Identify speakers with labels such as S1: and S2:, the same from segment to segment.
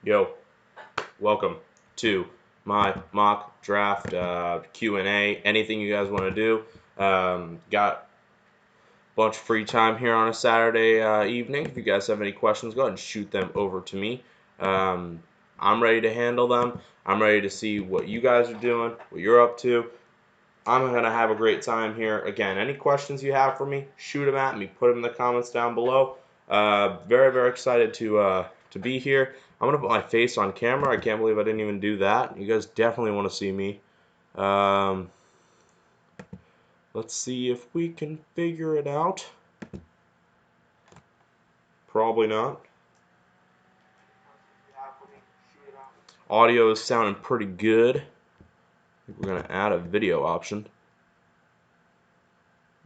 S1: Yo, welcome to my mock draft Q&A. Anything you guys want to do? Got a bunch of free time here on a Saturday evening. If you guys have any questions, go ahead and shoot them over to me. Um, I'm ready to handle them. I'm ready to see what you guys are doing, what you're up to. I'm going to have a great time here. Again, any questions you have for me, shoot them at me. Put them in the comments down below. Very, very excited to be here. I'm going to put my face on camera. I can't believe I didn't even do that. You guys definitely want to see me. Um, let's see if we can figure it out. Probably not. Audio is sounding pretty good. We're going to add a video option.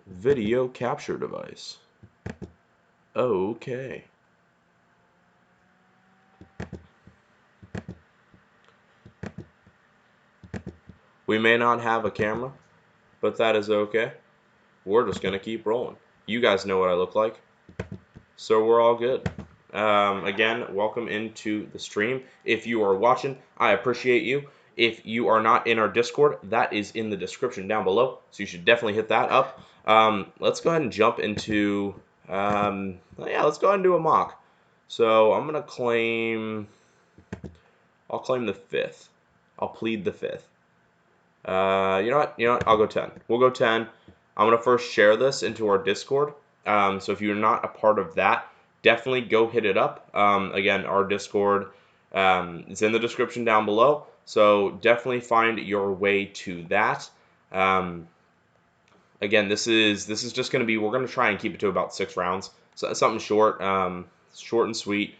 S1: Video capture device. Okay. We may not have a camera, but that is okay. We're just going to keep rolling. You guys know what I look like, so we're all good. Again, welcome into the stream. If you are watching, I appreciate you. If you are not in our Discord, that is in the description down below, so you should definitely hit that up. Let's go ahead and jump into, let's go ahead and do a mock. So I'm going to claim, I'll claim the 5th. I'll plead the 5th. You know what? I'll go 10. We'll go 10. I'm going to first share this into our Discord. So if you're not a part of that, definitely go hit it up. Again, our Discord is in the description down below. So definitely find your way to that. Again, this is just going to be, we're going to try and keep it to about 6 rounds. So something short, short and sweet.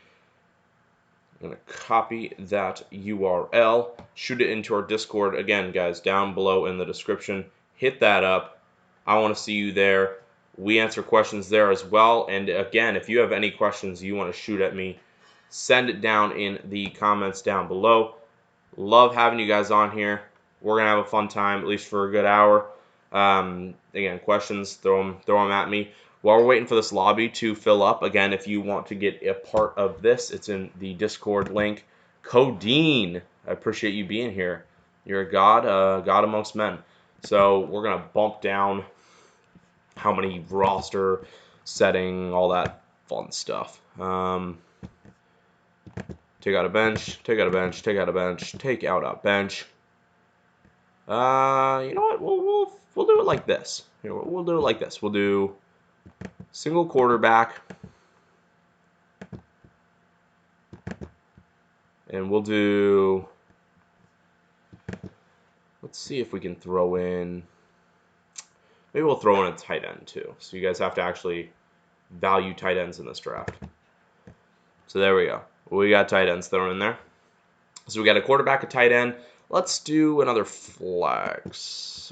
S1: I'm going to copy that URL, shoot it into our Discord. Again, guys, down below in the description. Hit that up. I want to see you there. We answer questions there as well. And again, if you have any questions you want to shoot at me, send it down in the comments down below. Love having you guys on here. We're going to have a fun time, at least for a good hour. Again, questions, throw them at me. While we're waiting for this lobby to fill up, again, if you want to get a part of this, it's in the Discord link. Codeine, I appreciate you being here. You're a god amongst men. So we're going to bump down how many roster, setting, all that fun stuff. Take out a bench, take out a bench, take out a bench, take out a bench. You know what? We'll do it like this. Here, we'll do it like this. We'll do single quarterback, and we'll do. Let's see if we can throw in. Maybe we'll throw in a tight end too. So you guys have to actually value tight ends in this draft. So there we go. We got tight ends thrown in there. So we got a quarterback, a tight end. Let's do another flex.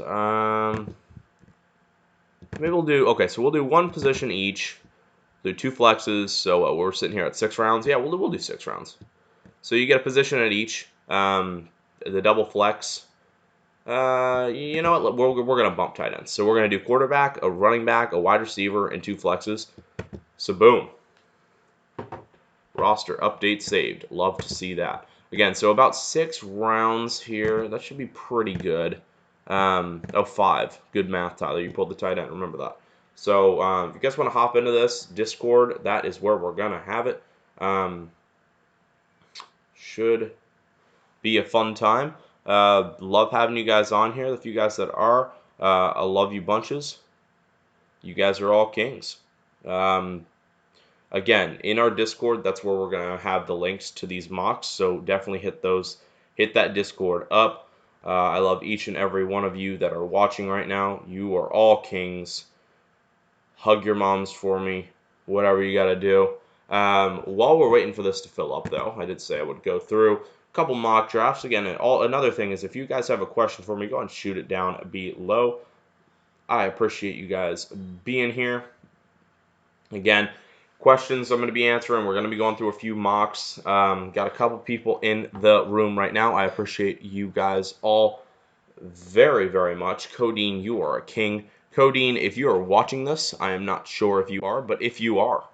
S1: Maybe we'll do, okay, so we'll do one position each. Do 2 flexes, so we're sitting here at 6 rounds. Yeah, we'll do 6 rounds. So you get a position at each. The double flex. You know what? We're going to bump tight ends. So we're going to do quarterback, a running back, a wide receiver, and 2 flexes. So boom. Roster update saved. Love to see that. Again, so about 6 rounds here. That should be pretty good. 5. Good math, Tyler. You pulled the tight end. Remember that. So if you guys want to hop into this Discord, that is where we're going to have it. Should be a fun time. Love having you guys on here. The few guys that are, I love you bunches. You guys are all kings. Again, in our Discord, that's where we're going to have the links to these mocks. So definitely hit that Discord up. I love each and every one of you that are watching right now. You are all kings. Hug your moms for me, whatever you got to do. While we're waiting for this to fill up, though, I did say I would go through a couple mock drafts. Again, another thing is if you guys have a question for me, go and shoot it down below. I appreciate you guys being here. Again, questions I'm going to be answering. We're going to be going through a few mocks. Got a couple people in the room right now. I appreciate you guys all very, very much. Codeine, you are a king. Codeine, if you are watching this, I am not sure if you are, but if you are,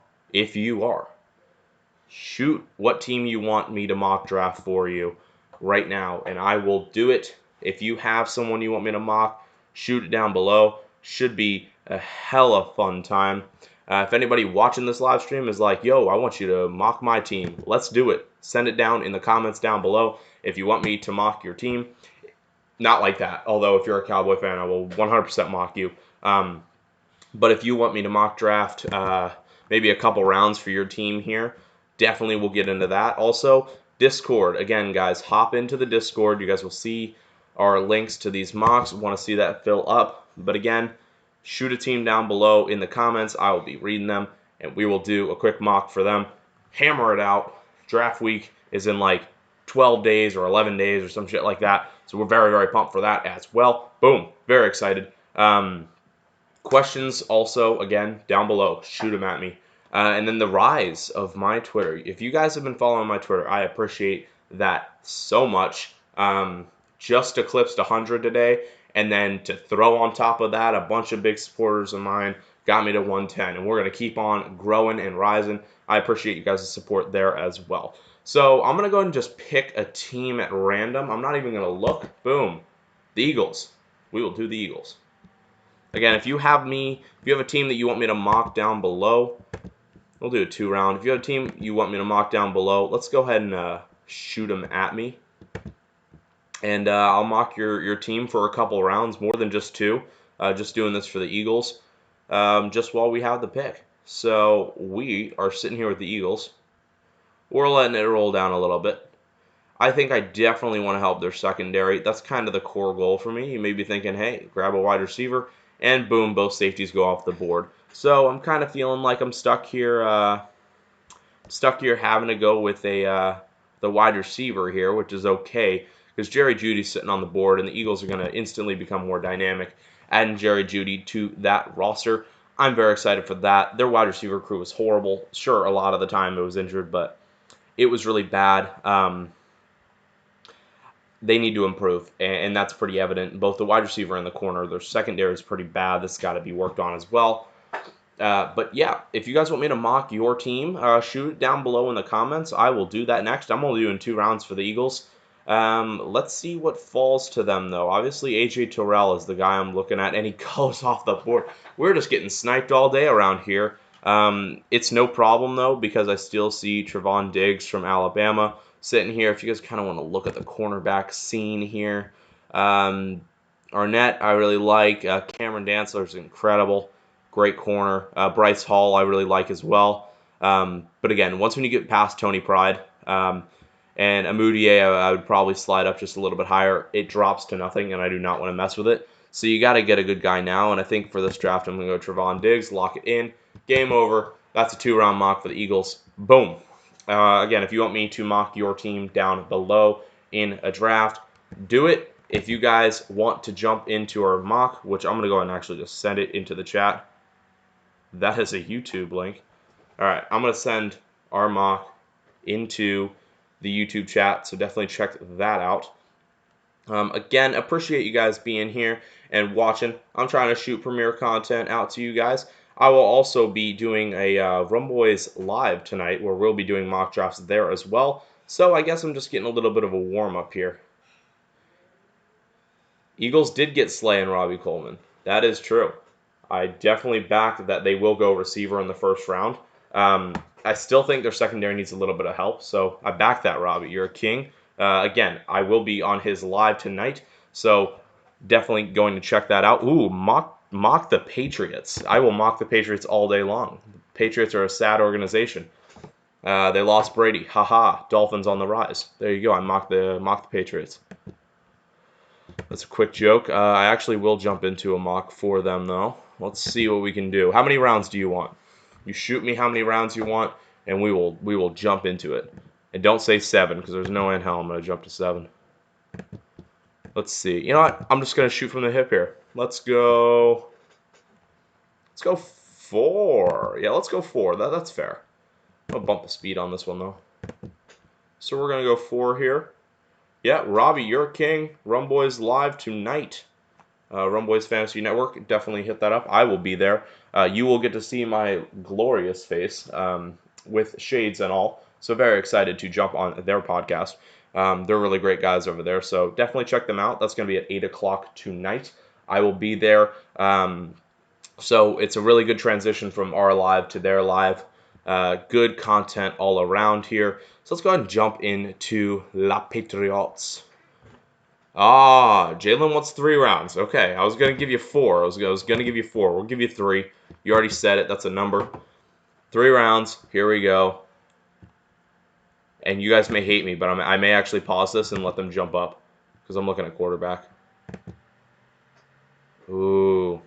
S1: shoot what team you want me to mock draft for you right now, and I will do it. If you have someone you want me to mock, shoot it down below. Should be a hella fun time. If anybody watching this live stream is like, yo, I want you to mock my team, let's do it. Send it down in the comments down below if you want me to mock your team. Not like that, although if you're a Cowboy fan, I will 100% mock you. But if you want me to mock draft maybe a couple rounds for your team here, definitely we'll get into that. Also, Discord. Again, guys, hop into the Discord. You guys will see our links to these mocks. Want to see that fill up. But again, shoot a team down below in the comments. I will be reading them, and we will do a quick mock for them. Hammer it out. Draft week is in like 12 days or 11 days or some shit like that. So we're very, very pumped for that as well. Boom. Very excited. Questions also, again, down below. Shoot them at me. And then the rise of my Twitter. If you guys have been following my Twitter, I appreciate that so much. Just eclipsed 100 today. And then to throw on top of that, a bunch of big supporters of mine got me to 110. And we're going to keep on growing and rising. I appreciate you guys' support there as well. So I'm going to go ahead and just pick a team at random. I'm not even going to look. Boom. The Eagles. We will do the Eagles. Again, if you have a team that you want me to mock down below, we'll do a 2-round. If you have a team you want me to mock down below, let's go ahead and shoot them at me. And I'll mock your team for a couple rounds, more than just 2. Just doing this for the Eagles, just while we have the pick. So we are sitting here with the Eagles. We're letting it roll down a little bit. I think I definitely want to help their secondary. That's kind of the core goal for me. You may be thinking, hey, grab a wide receiver, and boom, both safeties go off the board. So I'm kind of feeling like I'm stuck here having to go with the wide receiver here, which is okay because Jerry Jeudy's sitting on the board, and the Eagles are going to instantly become more dynamic, adding Jerry Jeudy to that roster. I'm very excited for that. Their wide receiver crew was horrible. Sure, a lot of the time it was injured, but it was really bad. They need to improve, and that's pretty evident. Both the wide receiver and the corner, their secondary is pretty bad. This has got to be worked on as well. But yeah, if you guys want me to mock your team, shoot it down below in the comments. I will do that next. I'm only doing 2 rounds for the Eagles. Let's see what falls to them, though. Obviously, A.J. Terrell is the guy I'm looking at, and he goes off the board. We're just getting sniped all day around here. It's no problem, though, because I still see Trevon Diggs from Alabama sitting here. If you guys kind of want to look at the cornerback scene here. Arnett, I really like. Cameron Dantzler is incredible. Great corner. Bryce Hall, I really like as well. But again, once when you get past Tony Pride and Amudier, I would probably slide up just a little bit higher. It drops to nothing, and I do not want to mess with it. So you got to get a good guy now, and I think for this draft, I'm going to go Trevon Diggs, lock it in. Game over. That's a 2-round mock for the Eagles. Boom. Again, if you want me to mock your team down below in a draft, do it. If you guys want to jump into our mock, which I'm going to go ahead and actually just send it into the chat. That is a YouTube link. All right, I'm going to send our mock into the YouTube chat, so definitely check that out. Again, appreciate you guys being here and watching. I'm trying to shoot premiere content out to you guys. I will also be doing a Rumboys Live tonight where we'll be doing mock drafts there as well. So I guess I'm just getting a little bit of a warm-up here. Eagles did get Slay and Robbie Coleman. That is true. I definitely back that they will go receiver in the first round. I still think their secondary needs a little bit of help, so I back that, Robbie. You're a king. Again, I will be on his live tonight, so definitely going to check that out. Ooh, mock the Patriots. I will mock the Patriots all day long. The Patriots are a sad organization. They lost Brady. Haha. Dolphins on the rise. There you go. I mock the Patriots. That's a quick joke. I actually will jump into a mock for them, though. Let's see what we can do. How many rounds do you want? You shoot me how many rounds you want, and we will jump into it. And don't say 7, because there's no way in hell I'm going to jump to 7. Let's see. You know what? I'm just going to shoot from the hip here. Let's go 4. Yeah, let's go 4. That's fair. I'll bump the speed on this one, though. So we're going to go 4 here. Yeah, Robbie, you're a king. Rumboys Live tonight. Rumboys Fantasy Network, definitely hit that up. I will be there. You will get to see my glorious face with shades and all. So very excited to jump on their podcast. They're really great guys over there. So definitely check them out. That's going to be at 8 o'clock tonight. I will be there. So it's a really good transition from our live to their live. Good content all around here. So let's go ahead and jump into La Patriots. Jalen wants 3 rounds. Okay, I was going to give you 4. I was going to give you 4. We'll give you 3. You already said it. That's a number. 3 rounds. Here we go. And you guys may hate me, but I may actually pause this and let them jump up because I'm looking at quarterback. Ooh.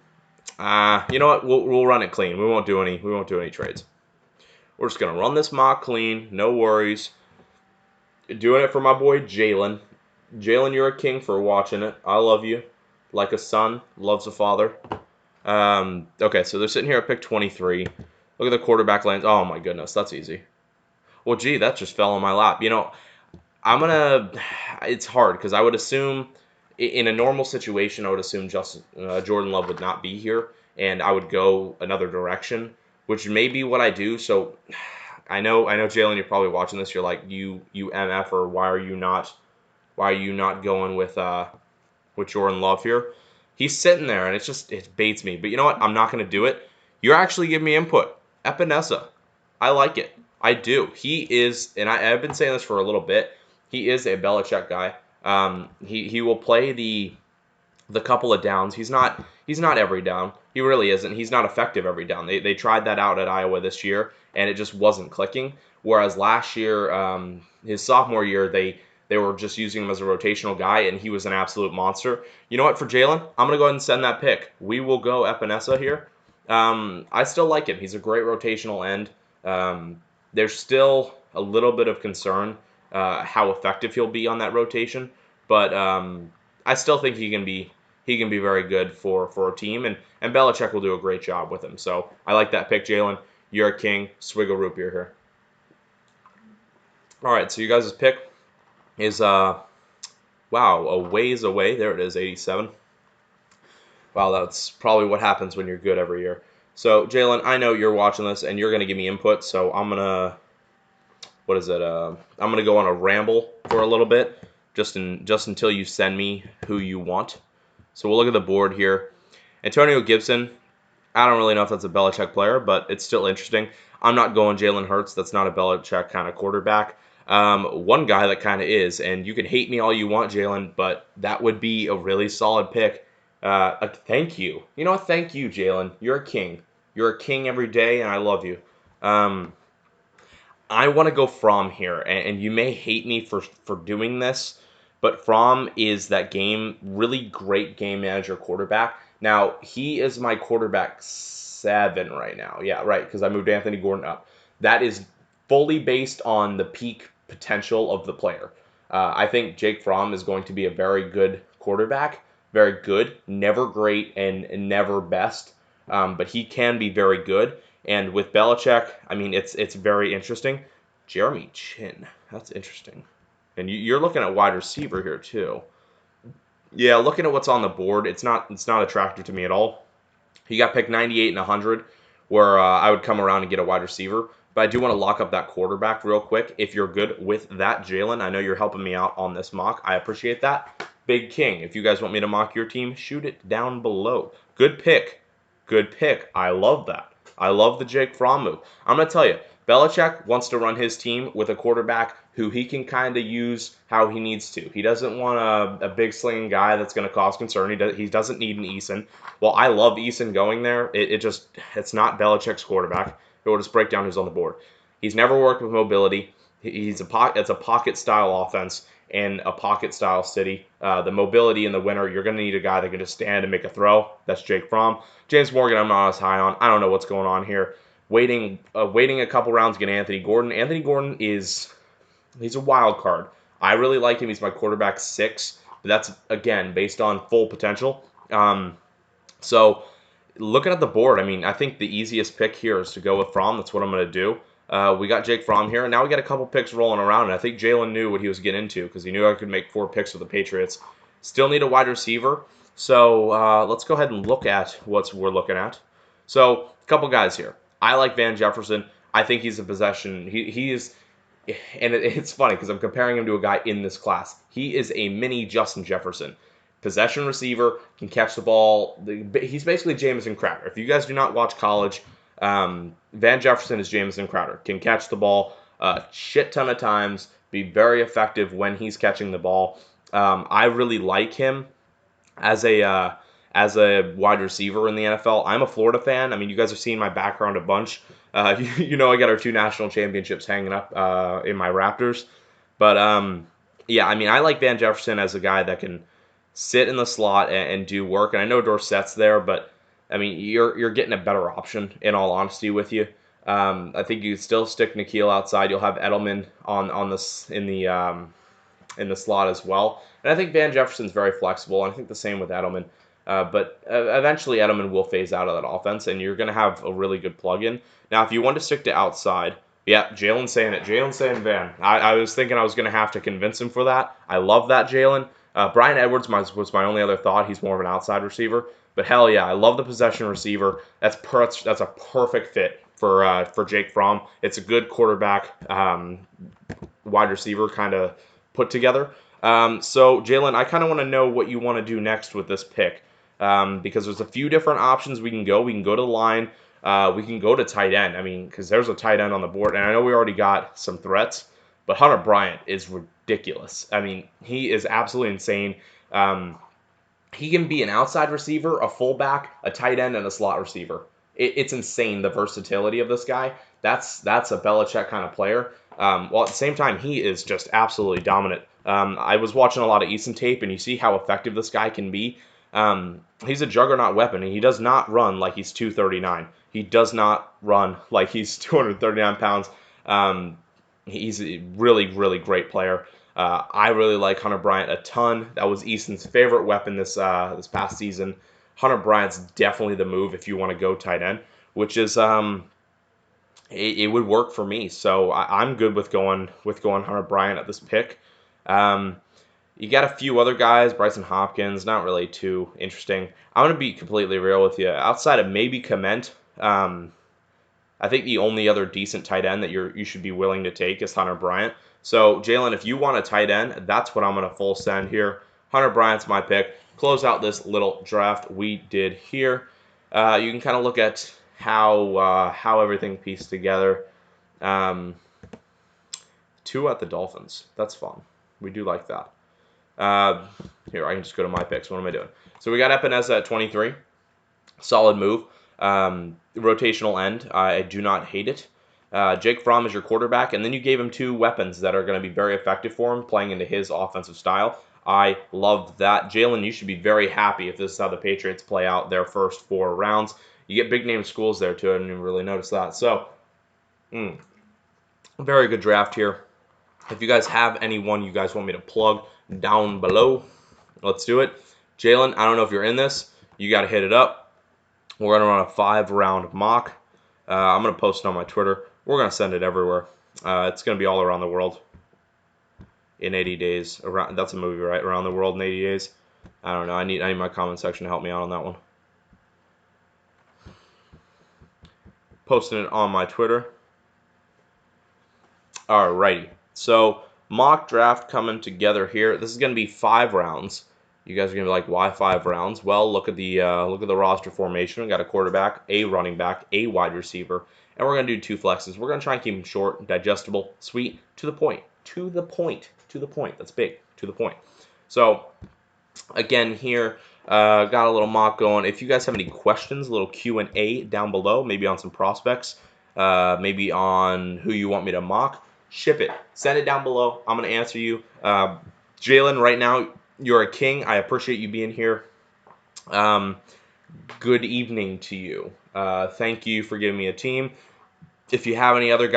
S1: You know what? We'll run it clean. We won't do any trades. We're just gonna run this mock clean. No worries. Doing it for my boy Jalen. Jalen, you're a king for watching it. I love you. Like a son loves a father. Okay, so they're sitting here at pick 23. Look at the quarterback lands. Oh my goodness, that's easy. Well, gee, that just fell on my lap. You know, it's hard because I would assume in a normal situation, I would assume Jordan Love would not be here, and I would go another direction, which may be what I do. So I know, Jalen, you're probably watching this. You're like, you MF, or why are you not going with Jordan Love here? He's sitting there, and it baits me. But you know what? I'm not going to do it. You're actually giving me input. Epinesa. I like it. I do. He is, and I've been saying this for a little bit. He is a Belichick guy. He will play the couple of downs. He's not every down. He really isn't. He's not effective every down. They tried that out at Iowa this year, and it just wasn't clicking. Whereas last year, his sophomore year, they were just using him as a rotational guy, and he was an absolute monster. You know what? For Jalen, I'm gonna go ahead and send that pick. We will go Epinesa here. I still like him. He's a great rotational end. There's still a little bit of concern how effective he'll be on that rotation, but I still think he can be very good for a team, and Belichick will do a great job with him. So I like that pick, Jalen. You're a king. Swig a root beer here. All right, so you guys' pick is wow, a ways away. There it is, 87. Wow, that's probably what happens when you're good every year. So, Jalen, I know you're watching this, and you're going to give me input, so I'm going to, I'm going to go on a ramble for a little bit, just until you send me who you want. So we'll look at the board here. Antonio Gibson, I don't really know if that's a Belichick player, but it's still interesting. I'm not going Jalen Hurts. That's not a Belichick kind of quarterback. One guy that kind of is, and you can hate me all you want, Jalen, but that would be a really solid pick. Thank you. You know what? Thank you, Jalen. You're a king. You're a king every day, and I love you. I want to go Fromm here, and you may hate me for doing this, but Fromm is that really great game manager quarterback. Now, he is my quarterback 7 right now. Yeah, right, because I moved Anthony Gordon up. That is fully based on the peak potential of the player. I think Jake Fromm is going to be a very good quarterback. Very good, never great, and never best. But he can be very good. And with Belichick, I mean, it's very interesting. Jeremy Chin, that's interesting. And you're looking at wide receiver here too. Yeah, looking at what's on the board, it's not attractive to me at all. He got picked 98 and 100, where I would come around and get a wide receiver. But I do want to lock up that quarterback real quick. If you're good with that, Jalen, I know you're helping me out on this mock. I appreciate that. Big King, if you guys want me to mock your team, shoot it down below. Good pick. Good pick. I love that. I love the Jake Fromm move. I'm going to tell you, Belichick wants to run his team with a quarterback who he can kind of use how he needs to. He doesn't want a big slinging guy that's going to cause concern. He doesn't need an Eason. Well, I love Eason going there. It's not Belichick's quarterback. It will just break down who's on the board. He's never worked with mobility. It's a pocket style offense and a pocket style city. The mobility in the winter, you're going to need a guy that can just stand and make a throw. That's Jake Fromm. James Morgan, I'm not as high on. I don't know what's going on here. Waiting a couple rounds to get Anthony Gordon. Anthony Gordon he's a wild card. I really like him. He's my quarterback 6. But that's, again, based on full potential. So looking at the board, I mean, I think the easiest pick here is to go with Fromm. That's what I'm going to do. We got Jake Fromm here, and now we got a couple picks rolling around, and I think Jalen knew what he was getting into because he knew I could make 4 picks with the Patriots. Still need a wide receiver, so let's go ahead and look at what we're looking at. So a couple guys here. I like Van Jefferson. I think he's a possession. He is and it's funny because I'm comparing him to a guy in this class. He is a mini Justin Jefferson. Possession receiver, can catch the ball. He's basically Jamison Crowder. If you guys do not watch college, Van Jefferson is Jamison Crowder. Can catch the ball a shit ton of times, be very effective when he's catching the ball. I really like him as a wide receiver in the NFL. I'm a Florida fan. I mean, you guys have seen my background a bunch. You know, I got our 2 national championships hanging up in my Raptors. But yeah, I mean, I like Van Jefferson as a guy that can sit in the slot and do work. And I know Dorsett's there, but I mean, you're getting a better option in all honesty with you. I think you still stick N'Keal outside. You'll have Edelman on this in the slot as well. And I think Van Jefferson's very flexible. And I think the same with Edelman. But eventually Edelman will phase out of that offense, and you're going to have a really good plug-in. Now, if you want to stick to outside, yeah, Jalen's saying it. Jalen's saying Van. I was thinking I was going to have to convince him for that. I love that, Jalen. Brian Edwards was my only other thought. He's more of an outside receiver. But hell yeah, I love the possession receiver. That's a perfect fit for Jake Fromm. It's a good quarterback wide receiver kind of put together. So Jalen, I kind of want to know what you want to do next with this pick. Because there's a few different options we can go. We can go to the line. We can go to tight end. I mean, because there's a tight end on the board, and I know we already got some threats, but Hunter Bryant is ridiculous. I mean, he is absolutely insane. He can be an outside receiver, a fullback, a tight end, and a slot receiver. It's insane, the versatility of this guy. That's a Belichick kind of player. While at the same time, he is just absolutely dominant. I was watching a lot of Easton tape, and you see how effective this guy can be. He's a juggernaut weapon, and he does not run like he's 239. He does not run like he's 239 pounds. He's a really, really great player. I really like Hunter Bryant a ton. That was Easton's favorite weapon this past season. Hunter Bryant's definitely the move if you want to go tight end, which is it would work for me. So I'm good with going Hunter Bryant at this pick. You got a few other guys, Bryson Hopkins, not really too interesting. I'm going to be completely real with you. Outside of maybe Clement, I think the only other decent tight end that you should be willing to take is Hunter Bryant. So, Jalen, if you want a tight end, that's what I'm going to full send here. Hunter Bryant's my pick. Close out this little draft we did here. You can kind of look at how everything pieced together. 2 at the Dolphins. That's fun. We do like that. Here, I can just go to my picks. What am I doing? So we got Epinesa at 23. Solid move. Rotational end. I do not hate it. Jake Fromm is your quarterback, and then you gave him 2 weapons that are going to be very effective for him, playing into his offensive style. I love that. Jalen, you should be very happy if this is how the Patriots play out their first 4 rounds. You get big-name schools there, too. I didn't even really notice that. So, very good draft here. If you guys have anyone you guys want me to plug down below, let's do it. Jalen, I don't know if you're in this. You got to hit it up. We're going to run a 5-round mock. I'm going to post it on my Twitter. We're going to send it everywhere. It's going to be all around the world in 80 days. That's a movie, right? Around the World in 80 Days. I don't know. I need my comment section to help me out on that one. Posting it on my Twitter. Alrighty. So, mock draft coming together here. This is going to be 5 rounds. You guys are going to be like, why 5 rounds? Well, look at the roster formation. We got a quarterback, a running back, a wide receiver, and we're going to do 2 flexes. We're going to try and keep them short, digestible, sweet, to the point. To the point. To the point. That's big. To the point. So, again, here, got a little mock going. If you guys have any questions, a little Q&A down below, maybe on some prospects, maybe on who you want me to mock, ship it. Send it down below. I'm going to answer you. Jalen, right now, you're a king. I appreciate you being here. Good evening to you. Thank you for giving me a team. If you have any other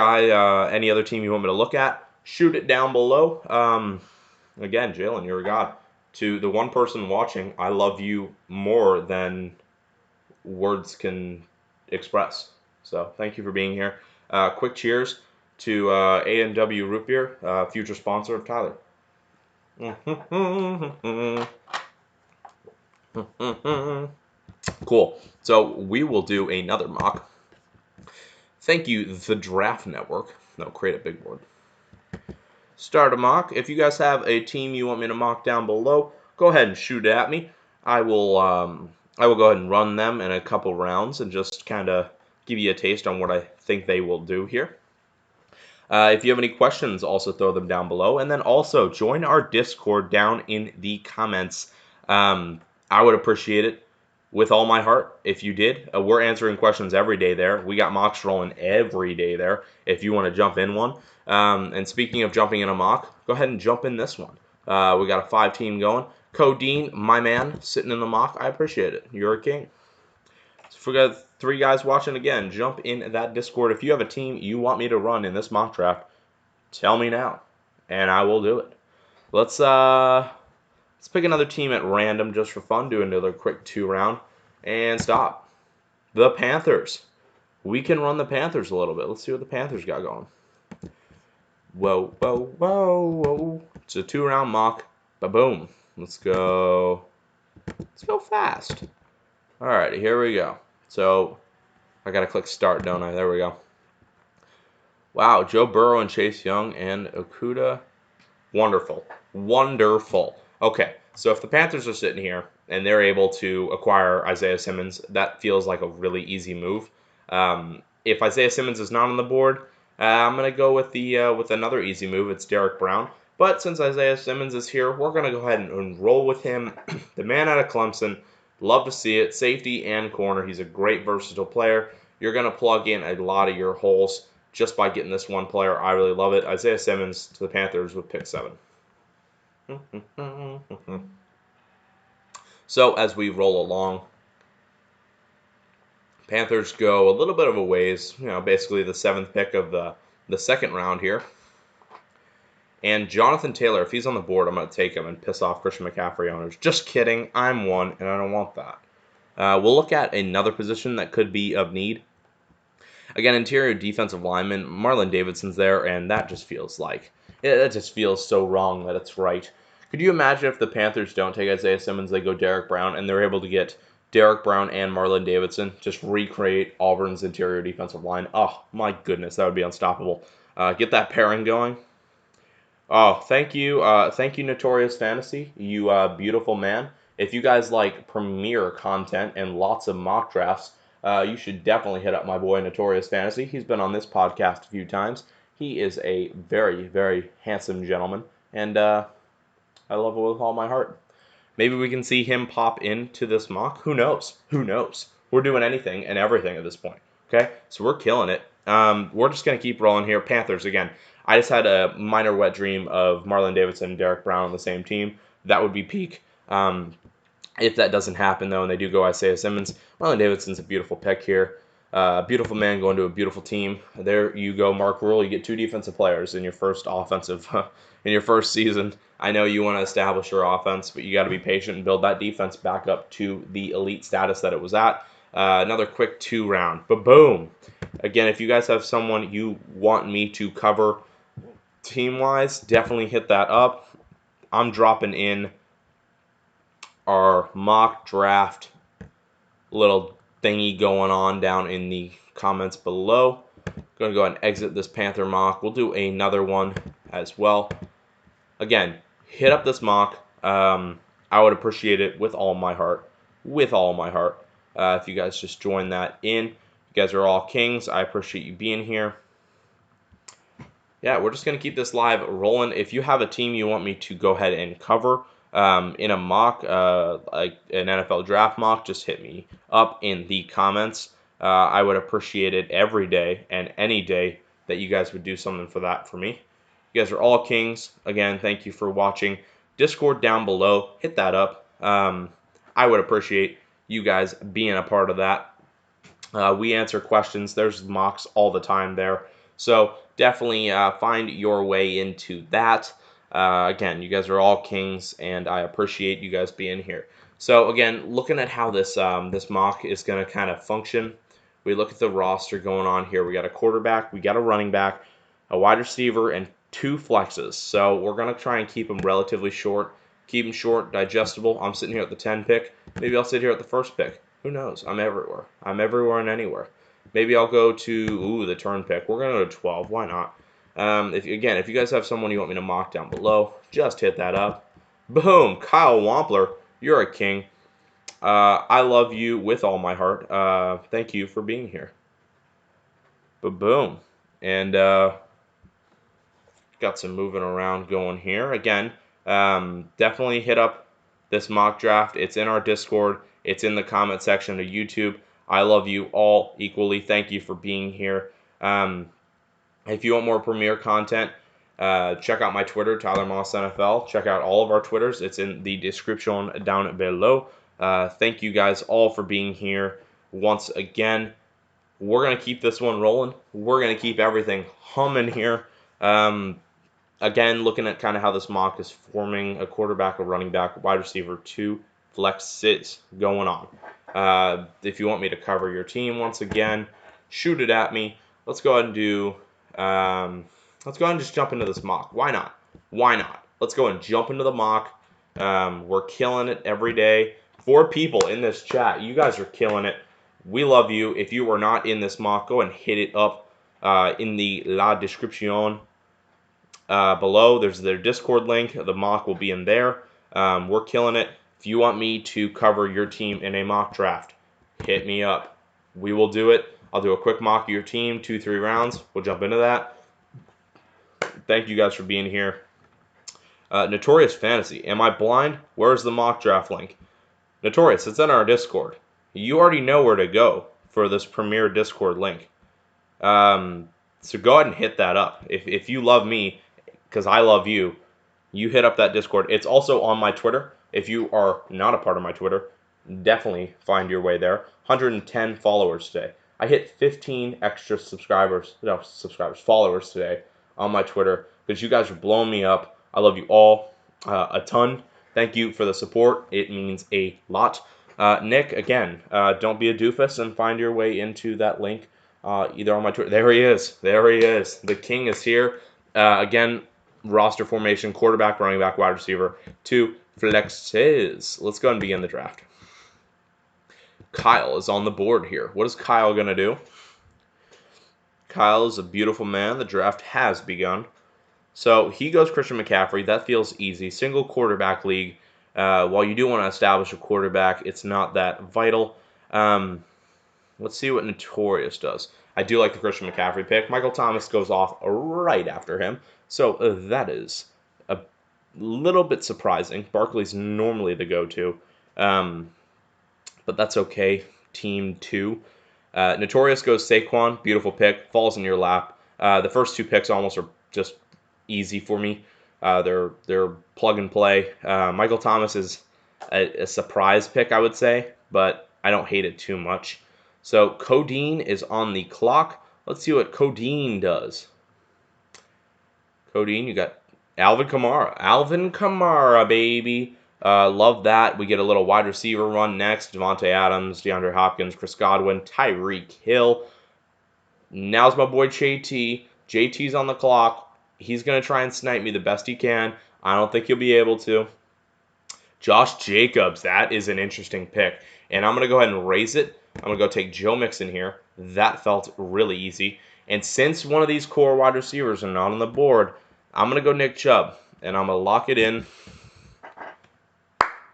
S1: any other team you want me to look at, shoot it down below. Again, Jalen, you're a god. To the one person watching, I love you more than words can express. So thank you for being here. Quick cheers to A&W Root Beer, future sponsor of Tyler. Cool. So we will do another mock. Thank you, the Draft Network. No, create a big board. start a mock. If you guys have a team you want me to mock down below, go ahead and shoot at me. I will go ahead and run them in a couple rounds and just kind of give you a taste on what I think they will do here. If you have any questions, also throw them down below. And then also join our Discord down in the comments. I would appreciate it with all my heart if you did. We're answering questions every day there. We got mocks rolling every day there if you want to jump in one. And speaking of jumping in a mock, go ahead and jump in this one. We got a 5-team going. Codeine, my man, sitting in the mock. I appreciate it. You're a king. So if we got 3 guys watching again, jump in that Discord. If you have a team you want me to run in this mock draft, tell me now, and I will do it. Let's pick another team at random just for fun. Do another quick 2-round and stop. The Panthers. We can run the Panthers a little bit. Let's see what the Panthers got going. Whoa, whoa, whoa, whoa. It's a 2-round mock. Ba-boom. Let's go. Let's go fast. All right, here we go. So I got to click start, don't I? There we go. Wow, Joe Burrow and Chase Young and Okudah. Wonderful. Wonderful. Okay, so if the Panthers are sitting here and they're able to acquire Isaiah Simmons, that feels like a really easy move. If Isaiah Simmons is not on the board, I'm going to go with another easy move. It's Derek Brown. But since Isaiah Simmons is here, we're going to go ahead and roll with him. The man out of Clemson. Love to see it. Safety and corner. He's a great versatile player. You're going to plug in a lot of your holes just by getting this one player. I really love it. Isaiah Simmons to the Panthers with pick 7. So as we roll along, Panthers go a little bit of a ways, basically the 7th pick of the 2nd round here. And Jonathan Taylor, if he's on the board, I'm going to take him and piss off Christian McCaffrey owners. Just kidding. I'm one, and I don't want that. We'll look at another position that could be of need. Again, interior defensive lineman, Marlon Davidson's there, and that just feels so wrong that it's right. Could you imagine if the Panthers don't take Isaiah Simmons, they go Derek Brown, and they're able to get Derek Brown and Marlon Davidson, just recreate Auburn's interior defensive line? Oh, my goodness, that would be unstoppable. Get that pairing going. Oh, thank you, Notorious Fantasy, you beautiful man. If you guys like premiere content and lots of mock drafts, you should definitely hit up my boy Notorious Fantasy. He's been on this podcast a few times. He is a very, very handsome gentleman, and I love him with all my heart. Maybe we can see him pop into this mock. Who knows? Who knows? We're doing anything and everything at this point. Okay, so we're killing it. We're just going to keep rolling here. Panthers, again. I just had a minor wet dream of Marlon Davidson and Derek Brown on the same team. That would be peak. If that doesn't happen, though, and they do go Isaiah Simmons, Marlon Davidson's a beautiful pick here. Beautiful man going to a beautiful team. There you go, Mark Rule. You get 2 defensive players in your first in your first season. I know you want to establish your offense, but you got to be patient and build that defense back up to the elite status that it was at. Another quick 2-round. But boom. Again, if you guys have someone you want me to cover team-wise, definitely hit that up. I'm dropping in our mock draft little thingy going on down in the comments below. I'm going to go ahead and exit this Panther mock. We'll do another one as well. Again, hit up this mock. I would appreciate it with all my heart. With all my heart. If you guys just join that in. You guys are all kings. I appreciate you being here. Yeah, we're just going to keep this live rolling. If you have a team you want me to go ahead and cover in a mock, like an NFL draft mock, just hit me up in the comments. I would appreciate it every day and any day that you guys would do something for that for me. You guys are all kings. Again, thank you for watching. Discord down below. Hit that up. I would appreciate you guys being a part of that. We answer questions. There's mocks all the time there. So definitely find your way into that. Again, you guys are all kings, and I appreciate you guys being here. So again, looking at how this mock is going to kind of function, we look at the roster going on here. We got a quarterback, we got a running back, a wide receiver, and 2 flexes. So we're going to try and keep them relatively short. Keep them short, digestible. I'm sitting here at the 10 pick. Maybe I'll sit here at the 1st pick. Who knows? I'm everywhere. I'm everywhere and anywhere. Maybe I'll go to, the turn pick. We're going to go to 12. Why not? If you guys have someone you want me to mock down below, just hit that up. Boom, Kyle Wampler, you're a king. I love you with all my heart. Thank you for being here. But boom, and got some moving around going here. Again, definitely hit up this mock draft. It's in our Discord. It's in the comment section of YouTube. I love you all equally. Thank you for being here. If you want more Premier content, check out my Twitter, Tyler Moss NFL. Check out all of our Twitters. It's in the description down below. Thank you guys all for being here once again. We're going to keep this one rolling. We're going to keep everything humming here. Again, looking at kind of how this mock is forming a quarterback, a running back, wide receiver, 2 flexes going on. If you want me to cover your team once again, shoot it at me. Let's go ahead and do. Let's go ahead and just jump into this mock. Why not? Why not? Let's go and jump into the mock. We're killing it every day. 4 people in this chat. You guys are killing it. We love you. If you are not in this mock, go and hit it up in the la description below. There's their Discord link. The mock will be in there. We're killing it. If you want me to cover your team in a mock draft, hit me up. We will do it. I'll do a quick mock of your team, 2-3 rounds. We'll jump into that. Thank you guys for being here. Notorious Fantasy. Am I blind? Where's the mock draft link? Notorious, it's in our Discord. You already know where to go for this Premier Discord link. So go ahead and hit that up. If you love me, because I love you, you hit up that Discord. It's also on my Twitter. If you are not a part of my Twitter, definitely find your way there. 110 followers today. I hit 15 extra followers today on my Twitter because you guys are blowing me up. I love you all a ton. Thank you for the support. It means a lot. Nick, again, don't be a doofus and find your way into that link either on my Twitter. There he is. There he is. The king is here. Again, roster formation, quarterback, running back, wide receiver, 2 flexes. Let's go and begin the draft. Kyle is on the board here. What is Kyle going to do? Kyle is a beautiful man. The draft has begun. So he goes Christian McCaffrey. That feels easy. Single quarterback league. While you do want to establish a quarterback, it's not that vital. Let's see what Notorious does. I do like the Christian McCaffrey pick. Michael Thomas goes off right after him. So that is a little bit surprising. Barkley's normally the go-to. But that's okay. Team 2. Notorious goes Saquon. Beautiful pick. Falls in your lap. The first 2 picks almost are just easy for me. They're plug and play. Michael Thomas is a surprise pick, I would say, but I don't hate it too much. So Codeine is on the clock. Let's see what Codeine does. Codeine, you got Alvin Kamara. Alvin Kamara, baby. Love that. We get a little wide receiver run next. Devontae Adams, DeAndre Hopkins, Chris Godwin, Tyreek Hill. Now's my boy JT. JT's on the clock. He's going to try and snipe me the best he can. I don't think he'll be able to. Josh Jacobs, that is an interesting pick. And I'm going to go ahead and raise it. I'm going to go take Joe Mixon here. That felt really easy. And since one of these core wide receivers are not on the board, I'm going to go Nick Chubb. And I'm going to lock it in.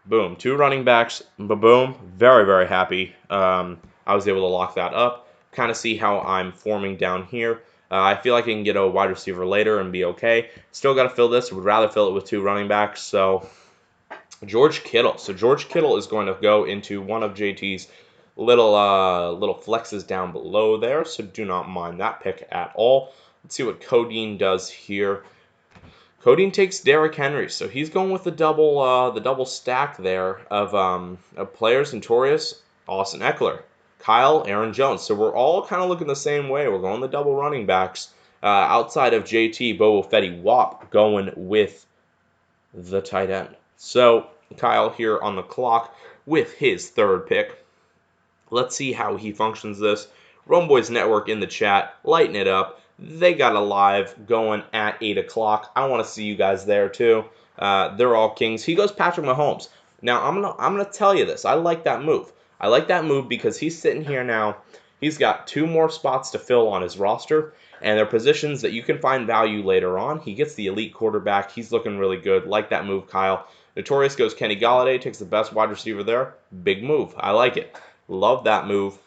S1: Boom. 2 running backs. Boom. Very, very happy. I was able to lock that up. Kind of see how I'm forming down here. I feel like I can get a wide receiver later and be okay. Still got to fill this. Would rather fill it with 2 running backs. So George Kittle. So George Kittle is going to go into one of JT's little flexes down below there. So do not mind that pick at all. Let's see what Codeine does here. Codeine takes Derrick Henry, so he's going with the double stack there of players. Notorious, Austin Eckler, Kyle, Aaron Jones. So we're all kind of looking the same way. We're going the double running backs. Outside of JT, Bobo Fetty Wap going with the tight end. So Kyle here on the clock with his 3rd pick. Let's see how he functions this. Rome Boys Network in the chat, lighten it up. They got a live going at 8 o'clock. I want to see you guys there too. They're all kings. He goes Patrick Mahomes. Now I'm gonna tell you this. I like that move. I like that move because he's sitting here now. He's got 2 more spots to fill on his roster, and they're positions that you can find value later on. He gets the elite quarterback. He's looking really good. Like that move, Kyle. Notorious goes Kenny Golladay, takes the best wide receiver there. Big move. I like it. Love that move.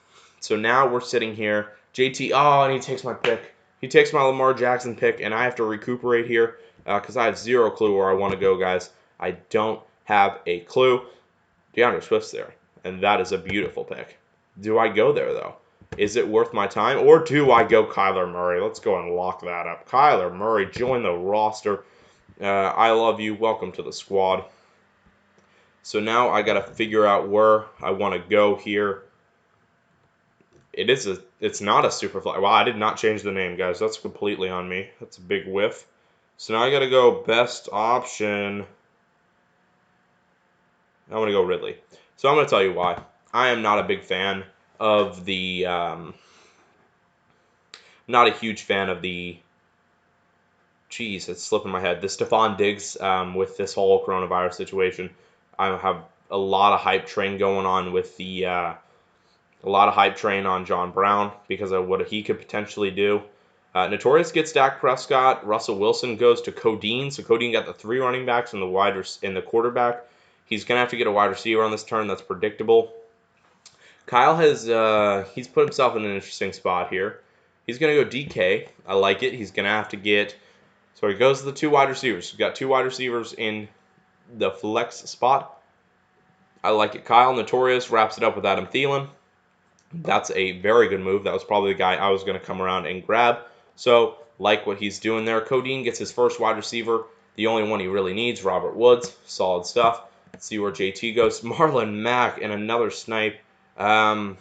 S1: So now we're sitting here. JT, oh, and he takes my pick. He takes my Lamar Jackson pick, and I have to recuperate here because I have 0 clue where I want to go, guys. I don't have a clue. DeAndre Swift's there, and that is a beautiful pick. Do I go there, though? Is it worth my time, or do I go Kyler Murray? Let's go and lock that up. Kyler Murray, join the roster. I love you. Welcome to the squad. So now I got to figure out where I want to go here. It's not a super fly. Wow, I did not change the name, guys. That's completely on me. That's a big whiff. So now I got to go best option. I'm going to go Ridley. So I'm going to tell you why. I am not a big fan of the, not a huge fan of the, geez, it's slipping my head. The Stephon Diggs with this whole coronavirus situation. I have a lot of hype train going on with the, a lot of hype train on John Brown because of what he could potentially do. Notorious gets Dak Prescott. Russell Wilson goes to Codeine. So Codeine got the 3 running backs and the quarterback. He's going to have to get a wide receiver on this turn. That's predictable. Kyle has he's put himself in an interesting spot here. He's going to go DK. I like it. He's going to have to get, so he goes to the 2 wide receivers. He's got 2 wide receivers in the flex spot. I like it. Kyle Notorious wraps it up with Adam Thielen. That's a very good move. That was probably the guy I was going to come around and grab. So, like what he's doing there. Codeine gets his first wide receiver. The only one he really needs, Robert Woods. Solid stuff. Let's see where JT goes. Marlon Mack and another snipe. I'm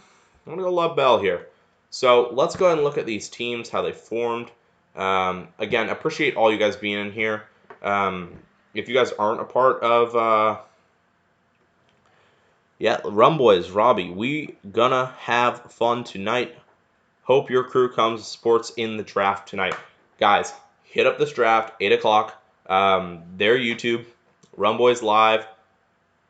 S1: going to go Love Bell here. So, let's go ahead and look at these teams, how they formed. Again, appreciate all you guys being in here. If you guys aren't a part of... yeah, Rum Boys, Robbie, we gonna have fun tonight. Hope your crew comes supports in the draft tonight. Guys, hit up this draft, 8 o'clock. Their YouTube, Rum Boys Live.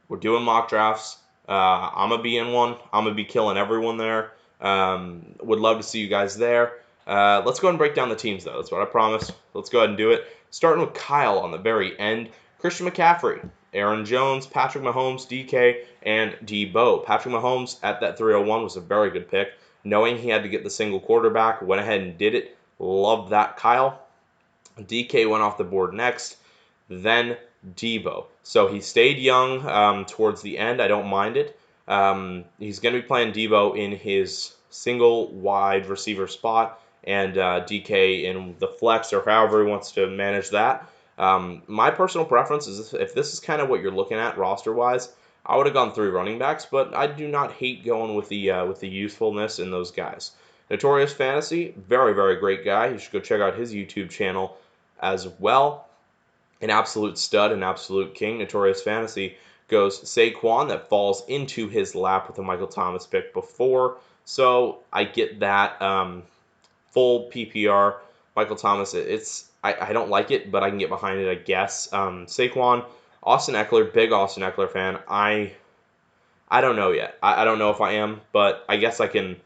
S1: We're doing mock drafts. I'm going to be in one. I'm going to be killing everyone there. Would love to see you guys there. Let's go ahead and break down the teams, though. That's what I promised. Let's go ahead and do it. Starting with Kyle on the very end. Christian McCaffrey, Aaron Jones, Patrick Mahomes, DK, and Debo. Patrick Mahomes at that 301 was a very good pick. Knowing he had to get the single quarterback, went ahead and did it. Love that, Kyle. DK went off the board next. Then Debo. So he stayed young towards the end. I don't mind it. He's going to be playing Debo in his single wide receiver spot and DK in the flex or however he wants to manage that. My personal preference is if this is kind of what you're looking at roster-wise, I would have gone 3 running backs, but I do not hate going with the usefulness in those guys. Notorious Fantasy, very, very great guy. You should go check out his YouTube channel as well. An absolute stud, an absolute king. Notorious Fantasy goes Saquon, that falls into his lap with the Michael Thomas pick before. So I get that full PPR. Michael Thomas, I don't like it, but I can get behind it, I guess. Saquon, Austin Eckler, big Austin Eckler fan. I don't know yet. I don't know if I am, but I guess I can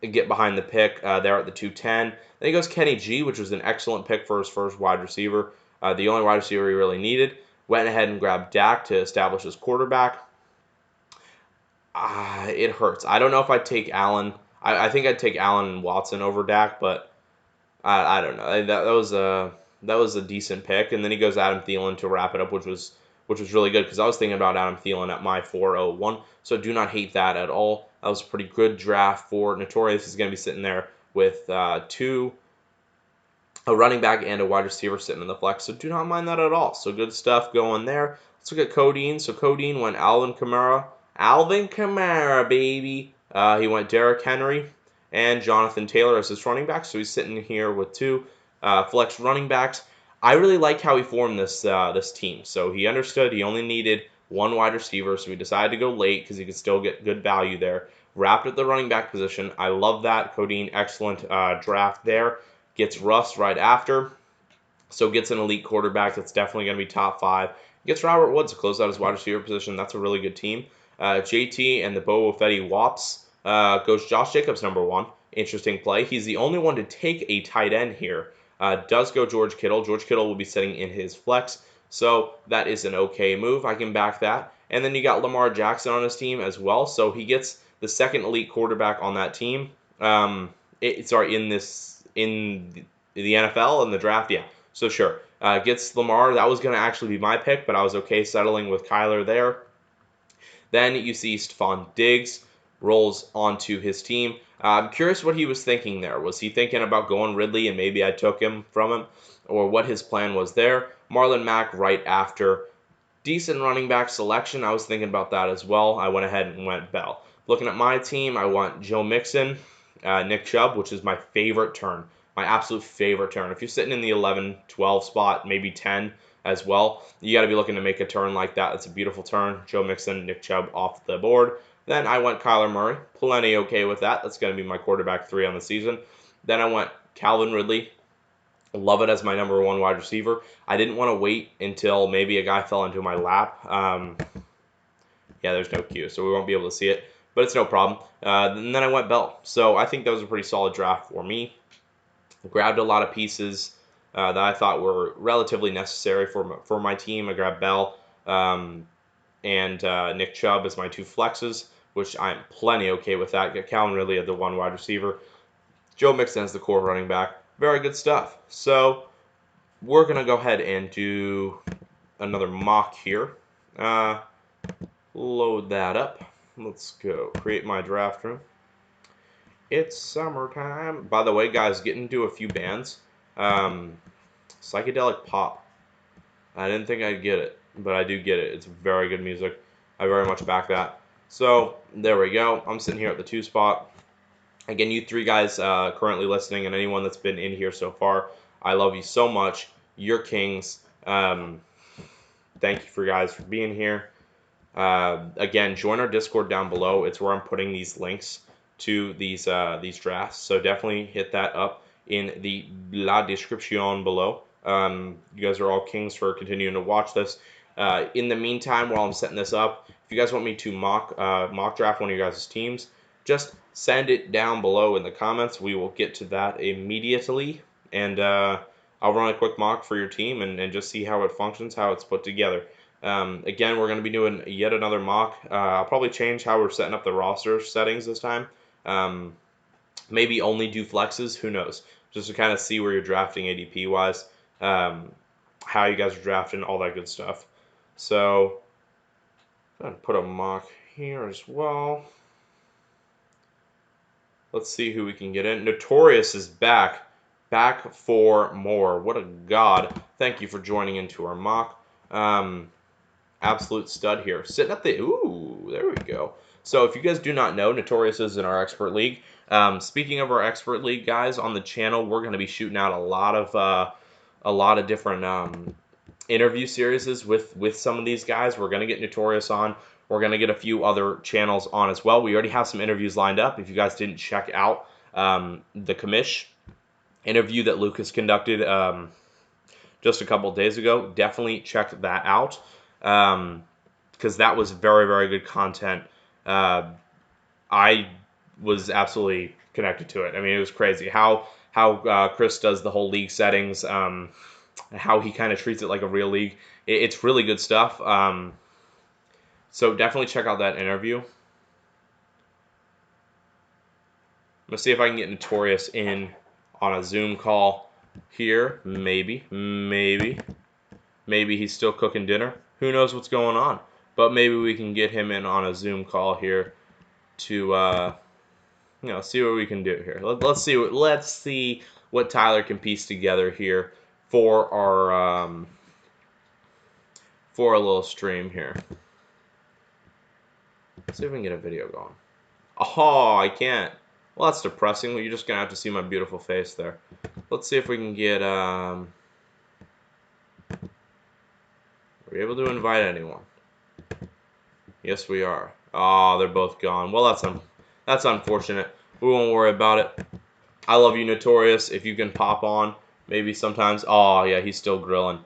S1: get behind the pick there at the 210. Then he goes Kenny G, which was an excellent pick for his first wide receiver. The only wide receiver he really needed. Went ahead and grabbed Dak to establish his quarterback. It hurts. I don't know if I'd take Allen. I think I'd take Allen and Watson over Dak, but I don't know. That was a decent pick. And then he goes Adam Thielen to wrap it up, which was really good because I was thinking about Adam Thielen at my 401. So do not hate that at all. That was a pretty good draft for Notorious. He's going to be sitting there with a running back and a wide receiver sitting in the flex. So do not mind that at all. So good stuff going there. Let's look at Codeine. So Codeine went Alvin Kamara. Alvin Kamara, baby. He went Derrick Henry and Jonathan Taylor as his running back. So he's sitting here with 2 flex running backs. I really like how he formed this team. So he understood he only needed 1 wide receiver, so he decided to go late because he could still get good value there. Wrapped at the running back position. I love that. Codeine, excellent draft there. Gets Russ right after. So gets an elite quarterback that's definitely going to be top 5. Gets Robert Woods to close out his wide receiver position. That's a really good team. JT and the Boba Fett Wops. goes Josh Jacobs, number 1. Interesting play. He's the only one to take a tight end here. Does go George Kittle. George Kittle will be sitting in his flex, so that is an okay move. I can back that. And then you got Lamar Jackson on his team as well, so he gets the second elite quarterback on that team. In the NFL and the draft, yeah. So sure, gets Lamar. That was going to actually be my pick, but I was okay settling with Kyler there. Then you see Stephon Diggs rolls onto his team. I'm curious what he was thinking there. Was he thinking about going Ridley and maybe I took him from him, or what his plan was there? Marlon Mack right after. Decent running back selection. I was thinking about that as well. I went ahead and went Bell. Looking at my team, I want Joe Mixon, Nick Chubb, which is my favorite turn. My absolute favorite turn. If you're sitting in the 11, 12 spot, maybe 10 as well, you got to be looking to make a turn like that. It's a beautiful turn. Joe Mixon, Nick Chubb off the board. Then I went Kyler Murray. Plenty okay with that. That's going to be my quarterback 3 on the season. Then I went Calvin Ridley. Love it as my number 1 wide receiver. I didn't want to wait until maybe a guy fell into my lap. Yeah, there's no cue, so we won't be able to see it, but it's no problem. And then I went Bell. So I think that was a pretty solid draft for me. Grabbed a lot of pieces that I thought were relatively necessary for my team. I grabbed Bell and Nick Chubb as my 2 flexes, which I'm plenty okay with that. Get Calvin Ridley at the 1 wide receiver. Joe Mixon as the core running back. Very good stuff. So we're going to go ahead and do another mock here. Load that up. Let's go. Create my draft room. It's summertime. By the way, guys, get into a few bands. Psychedelic Pop. I didn't think I'd get it, but I do get it. It's very good music. I very much back that. So there we go. I'm sitting here at the 2 spot. Again, you 3 guys currently listening, and anyone that's been in here so far, I love you so much. You're kings. Thank you for guys for being here. Again, join our Discord down below. It's where I'm putting these links to these drafts. So definitely hit that up in the la description below. You guys are all kings for continuing to watch this. In the meantime, while I'm setting this up, if you guys want me to mock draft one of your guys' teams, just send it down below in the comments. We will get to that immediately, and I'll run a quick mock for your team and just see how it functions, how it's put together. Again, we're going to be doing yet another mock. I'll probably change how we're setting up the roster settings this time. Maybe only do flexes, who knows, just to kind of see where you're drafting ADP wise, how you guys are drafting, all that good stuff. So I'm going to put a mock here as well. Let's see who we can get in. Notorious is back for more. What a god. Thank you for joining into our mock. Absolute stud here. Sitting at the, ooh, there we go. So if you guys do not know, Notorious is in our expert league. Speaking of our expert league, guys, on the channel, we're going to be shooting out a lot of different interview series with some of these guys. We're going to get Notorious on. We're going to get a few other channels on as well. We already have some interviews lined up. If you guys didn't check out the commish interview that Lucas conducted just a couple days ago, definitely check that out, because that was very, very good content. I was absolutely connected to it. I mean, it was crazy how Chris does the whole league settings, how he kind of treats it like a real league. It's really good stuff. So definitely check out that interview. I'm going to see if I can get Notorious in on a Zoom call here. Maybe he's still cooking dinner. Who knows what's going on? But maybe we can get him in on a Zoom call here to see what we can do here. Let's see what Tyler can piece together here for our for a little stream here. Let's see if we can get a video going. Oh, I can't. Well, that's depressing. You're just going to have to see my beautiful face there. Let's see if we can get... Are we able to invite anyone? Yes, we are. Oh, they're both gone. Well, that's unfortunate. We won't worry about it. I love you, Notorious. If you can pop on, maybe sometimes. Oh, yeah, he's still grilling.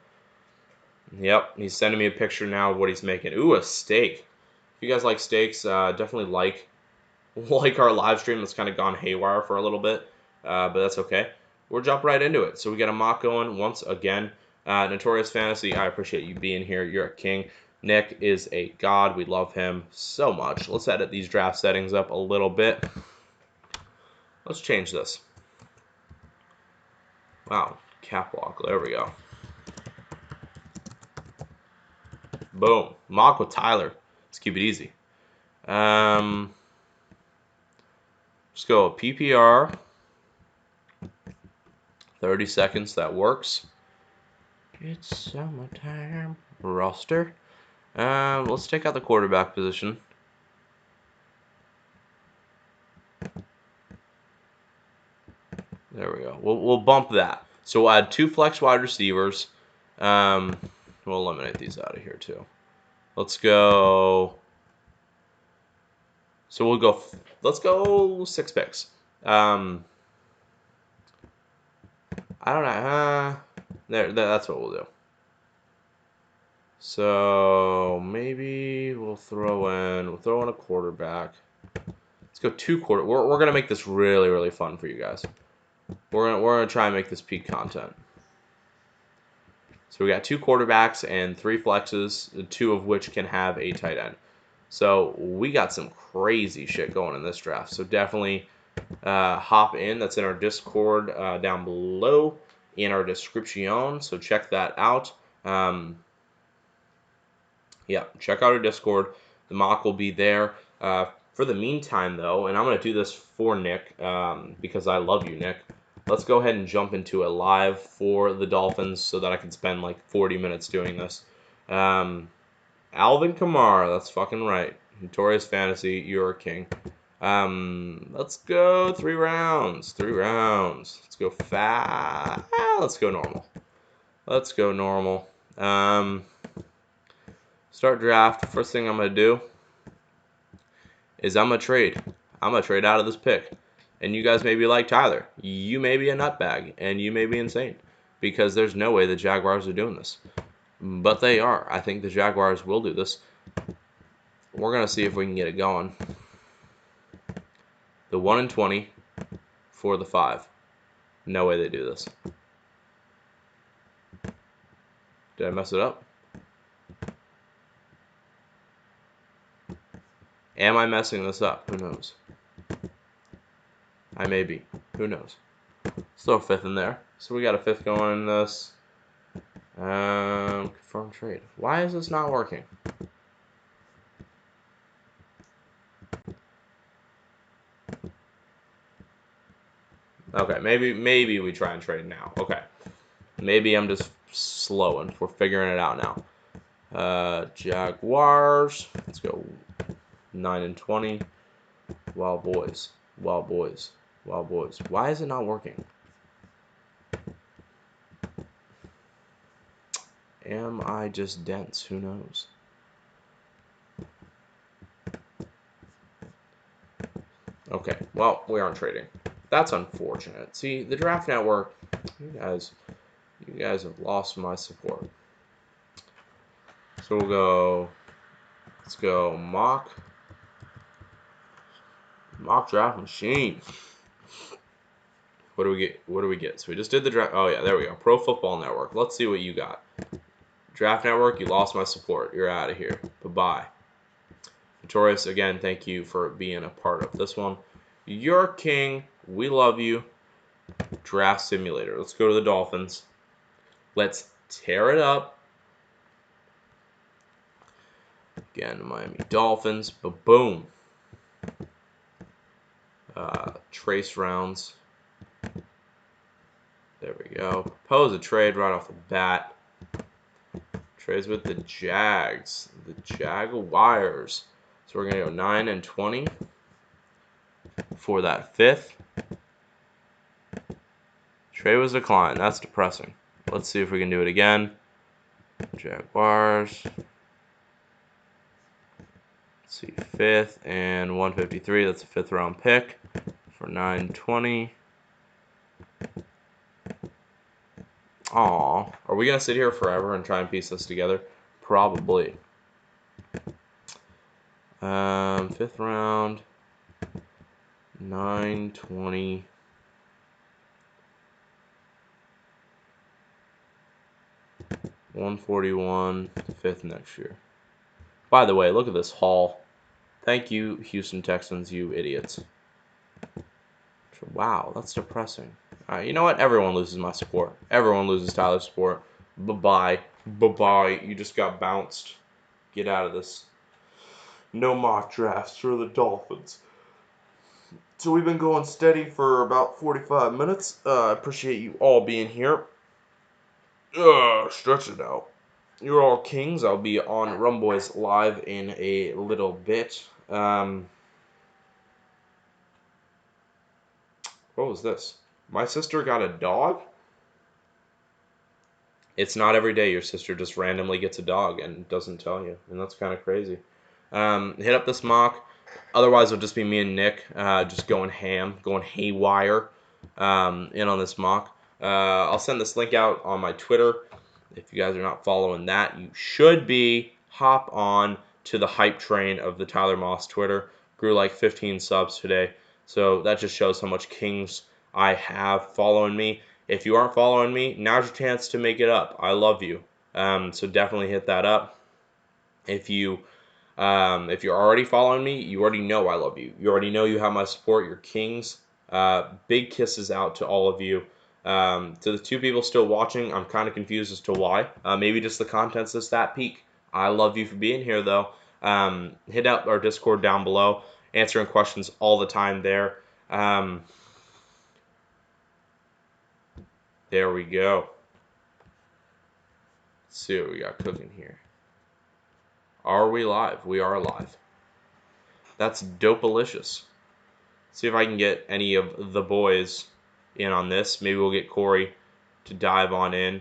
S1: Yep, he's sending me a picture now of what he's making. Ooh, a steak. If you guys like steaks, definitely like like our live stream that's kind of gone haywire for a little bit, but that's okay. We'll jump right into it. So we got a mock going once again. Notorious Fantasy, I appreciate you being here. You're a king. Nick is a god. We love him so much. Let's edit these draft settings up a little bit. Let's change this. Wow, cap lock. There we go. Boom. Mock with Tyler. Let's keep it easy. Just go PPR. 30 seconds. That works. It's summertime. Roster. Let's take out the quarterback position. There we go. We'll bump that. So we'll add 2 flex wide receivers. We'll eliminate these out of here too. Let's go. So we'll go. Let's go 6 picks. I don't know. That's what we'll do. So maybe we'll throw in a quarterback. Let's go 2 quarter. We're gonna make this really, really fun for you guys. We're gonna try and make this peak content. So we got 2 quarterbacks and 3 flexes, 2 of which can have a tight end. So we got some crazy shit going in this draft. So definitely hop in. That's in our Discord down below in our description. So check that out. Yeah, check out our Discord. The mock will be there. For the meantime, though, and I'm going to do this for Nick because I love you, Nick. Let's go ahead and jump into a live for the Dolphins so that I can spend like 40 minutes doing this. Alvin Kamara, that's fucking right. Notorious Fantasy, you're a king. Let's go 3 rounds. 3 rounds. Let's go fast. Let's go normal. Let's go normal. Start draft. First thing I'm going to do is I'm going to trade. I'm going to trade out of this pick. And you guys may be like, Tyler, you may be a nutbag, and you may be insane, because there's no way the Jaguars are doing this. But they are. I think the Jaguars will do this. We're going to see if we can get it going. The 1 and 20 for the 5. No way they do this. Did I mess it up? Am I messing this up? Who knows? I may be. Who knows? Let's throw a 5th in there. So we got a 5th going in this. Confirm trade. Why is this not working? Okay, maybe we try and trade now. Okay. Maybe I'm just slow and we're figuring it out now. Jaguars. Let's go 9 and 20. Wild boys. Wild boys. Wild boys. Why is it not working? Am I just dense? Who knows? Okay, well, we aren't trading. That's unfortunate. See, the Draft Network, you guys have lost my support. So let's go mock draft machine. What do we get? What do we get? So we just did the draft. Oh yeah, there we go. Pro Football Network. Let's see what you got. Draft Network, you lost my support. You're out of here. Bye-bye. Notorious, again, thank you for being a part of this one. You're king. We love you. Draft Simulator. Let's go to the Dolphins. Let's tear it up. Again, Miami Dolphins. Boom. Trace rounds. There we go. Propose a trade right off the bat. Trades with the Jags. The Jaguars. So we're going to go 9 and 20 for that 5th. Trade was declined. That's depressing. Let's see if we can do it again. Jaguars. Let's see, 5th and 153. That's a 5th round pick for 920. Aw, are we gonna sit here forever and try and piece this together? Probably. 5th round. 920. 141, 5th next year. By the way, look at this haul. Thank you, Houston Texans, you idiots. Wow, that's depressing. You know what? Everyone loses my support. Everyone loses Tyler's support. Bye-bye. Bye-bye. You just got bounced. Get out of this. No mock drafts for the Dolphins. So we've been going steady for about 45 minutes. I appreciate you all being here. Stretch it out. You're all kings. I'll be on Rumboys Live in a little bit. What was this? My sister got a dog? It's not every day your sister just randomly gets a dog and doesn't tell you. And that's kind of crazy. Hit up this mock. Otherwise, it'll just be me and Nick just going ham, going haywire in on this mock. I'll send this link out on my Twitter. If you guys are not following that, you should be. Hop on to the hype train of the Tyler Moss Twitter. Grew like 15 subs today. So that just shows how much kings I have following me. If you aren't following me, now's your chance to make it up. I love you. So definitely hit that up. If you're already following me, you already know I love you. You already know you have my support. You're kings. Big kisses out to all of you. To the 2 people still watching, I'm kind of confused as to why. Maybe just the content's just that peak. I love you for being here, though. Hit up our Discord down below. Answering questions all the time there. There we go. Let's see what we got cooking here. Are we live? We are live. That's dope-alicious. See if I can get any of the boys in on this. Maybe we'll get Corey to dive on in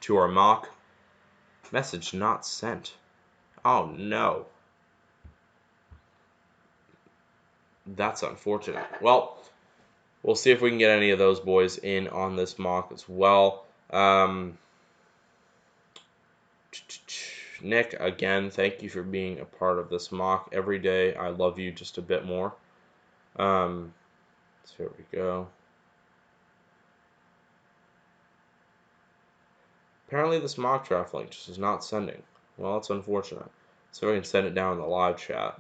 S1: to our mock. Message not sent. Oh no. That's unfortunate. Well, we'll see if we can get any of those boys in on this mock as well. Nick, again, thank you for being a part of this mock every day. I love you just a bit more. So here we go. Apparently this mock draft link just is not sending. Well, that's unfortunate. So we can send it down in the live chat.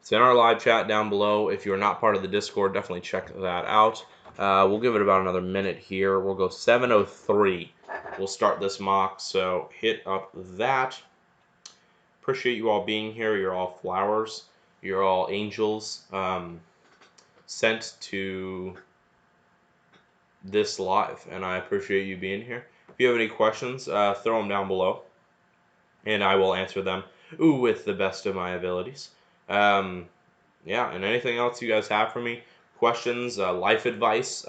S1: It's in our live chat down below. If you're not part of the Discord, definitely check that out. We'll give it about another minute here. We'll go 7:03. We'll start this mock, so hit up that. Appreciate you all being here. You're all flowers. You're all angels sent to this live, and I appreciate you being here. If you have any questions, throw them down below, and I will answer them with the best of my abilities. Yeah, and anything else you guys have for me, questions, life advice,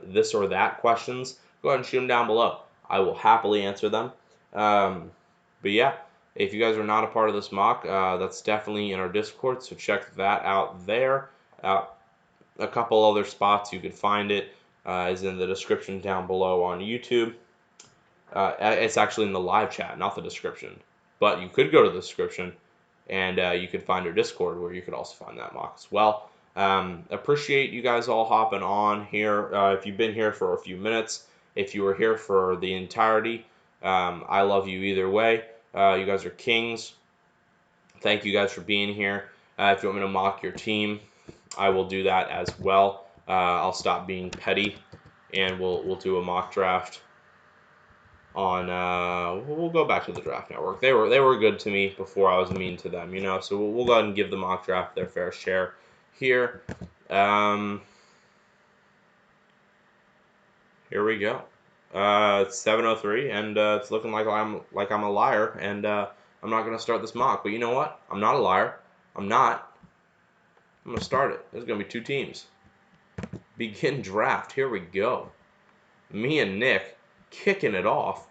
S1: this or that questions, go ahead and shoot them down below. I will happily answer them. But yeah, if you guys are not a part of this mock, that's definitely in our Discord, so check that out there. A couple other spots you could find it is in the description down below on YouTube. It's actually in the live chat, not the description. But you could go to the description, and you could find our Discord where you could also find that mock as well. Appreciate you guys all hopping on here. If you've been here for a few minutes, if you were here for the entirety, I love you either way. You guys are kings. Thank you guys for being here. If you want me to mock your team, I will do that as well. I'll stop being petty, and we'll do a mock draft on we'll go back to the Draft Network. They were good to me before I was mean to them, you know. So we'll go ahead and give the mock draft their fair share here. Here we go. It's 7:03, and it's looking like I'm a liar, and I'm not gonna start this mock. But you know what? I'm not a liar. I'm not. I'm gonna start it. There's gonna be 2 teams. Begin draft. Here we go. Me and Nick kicking it off.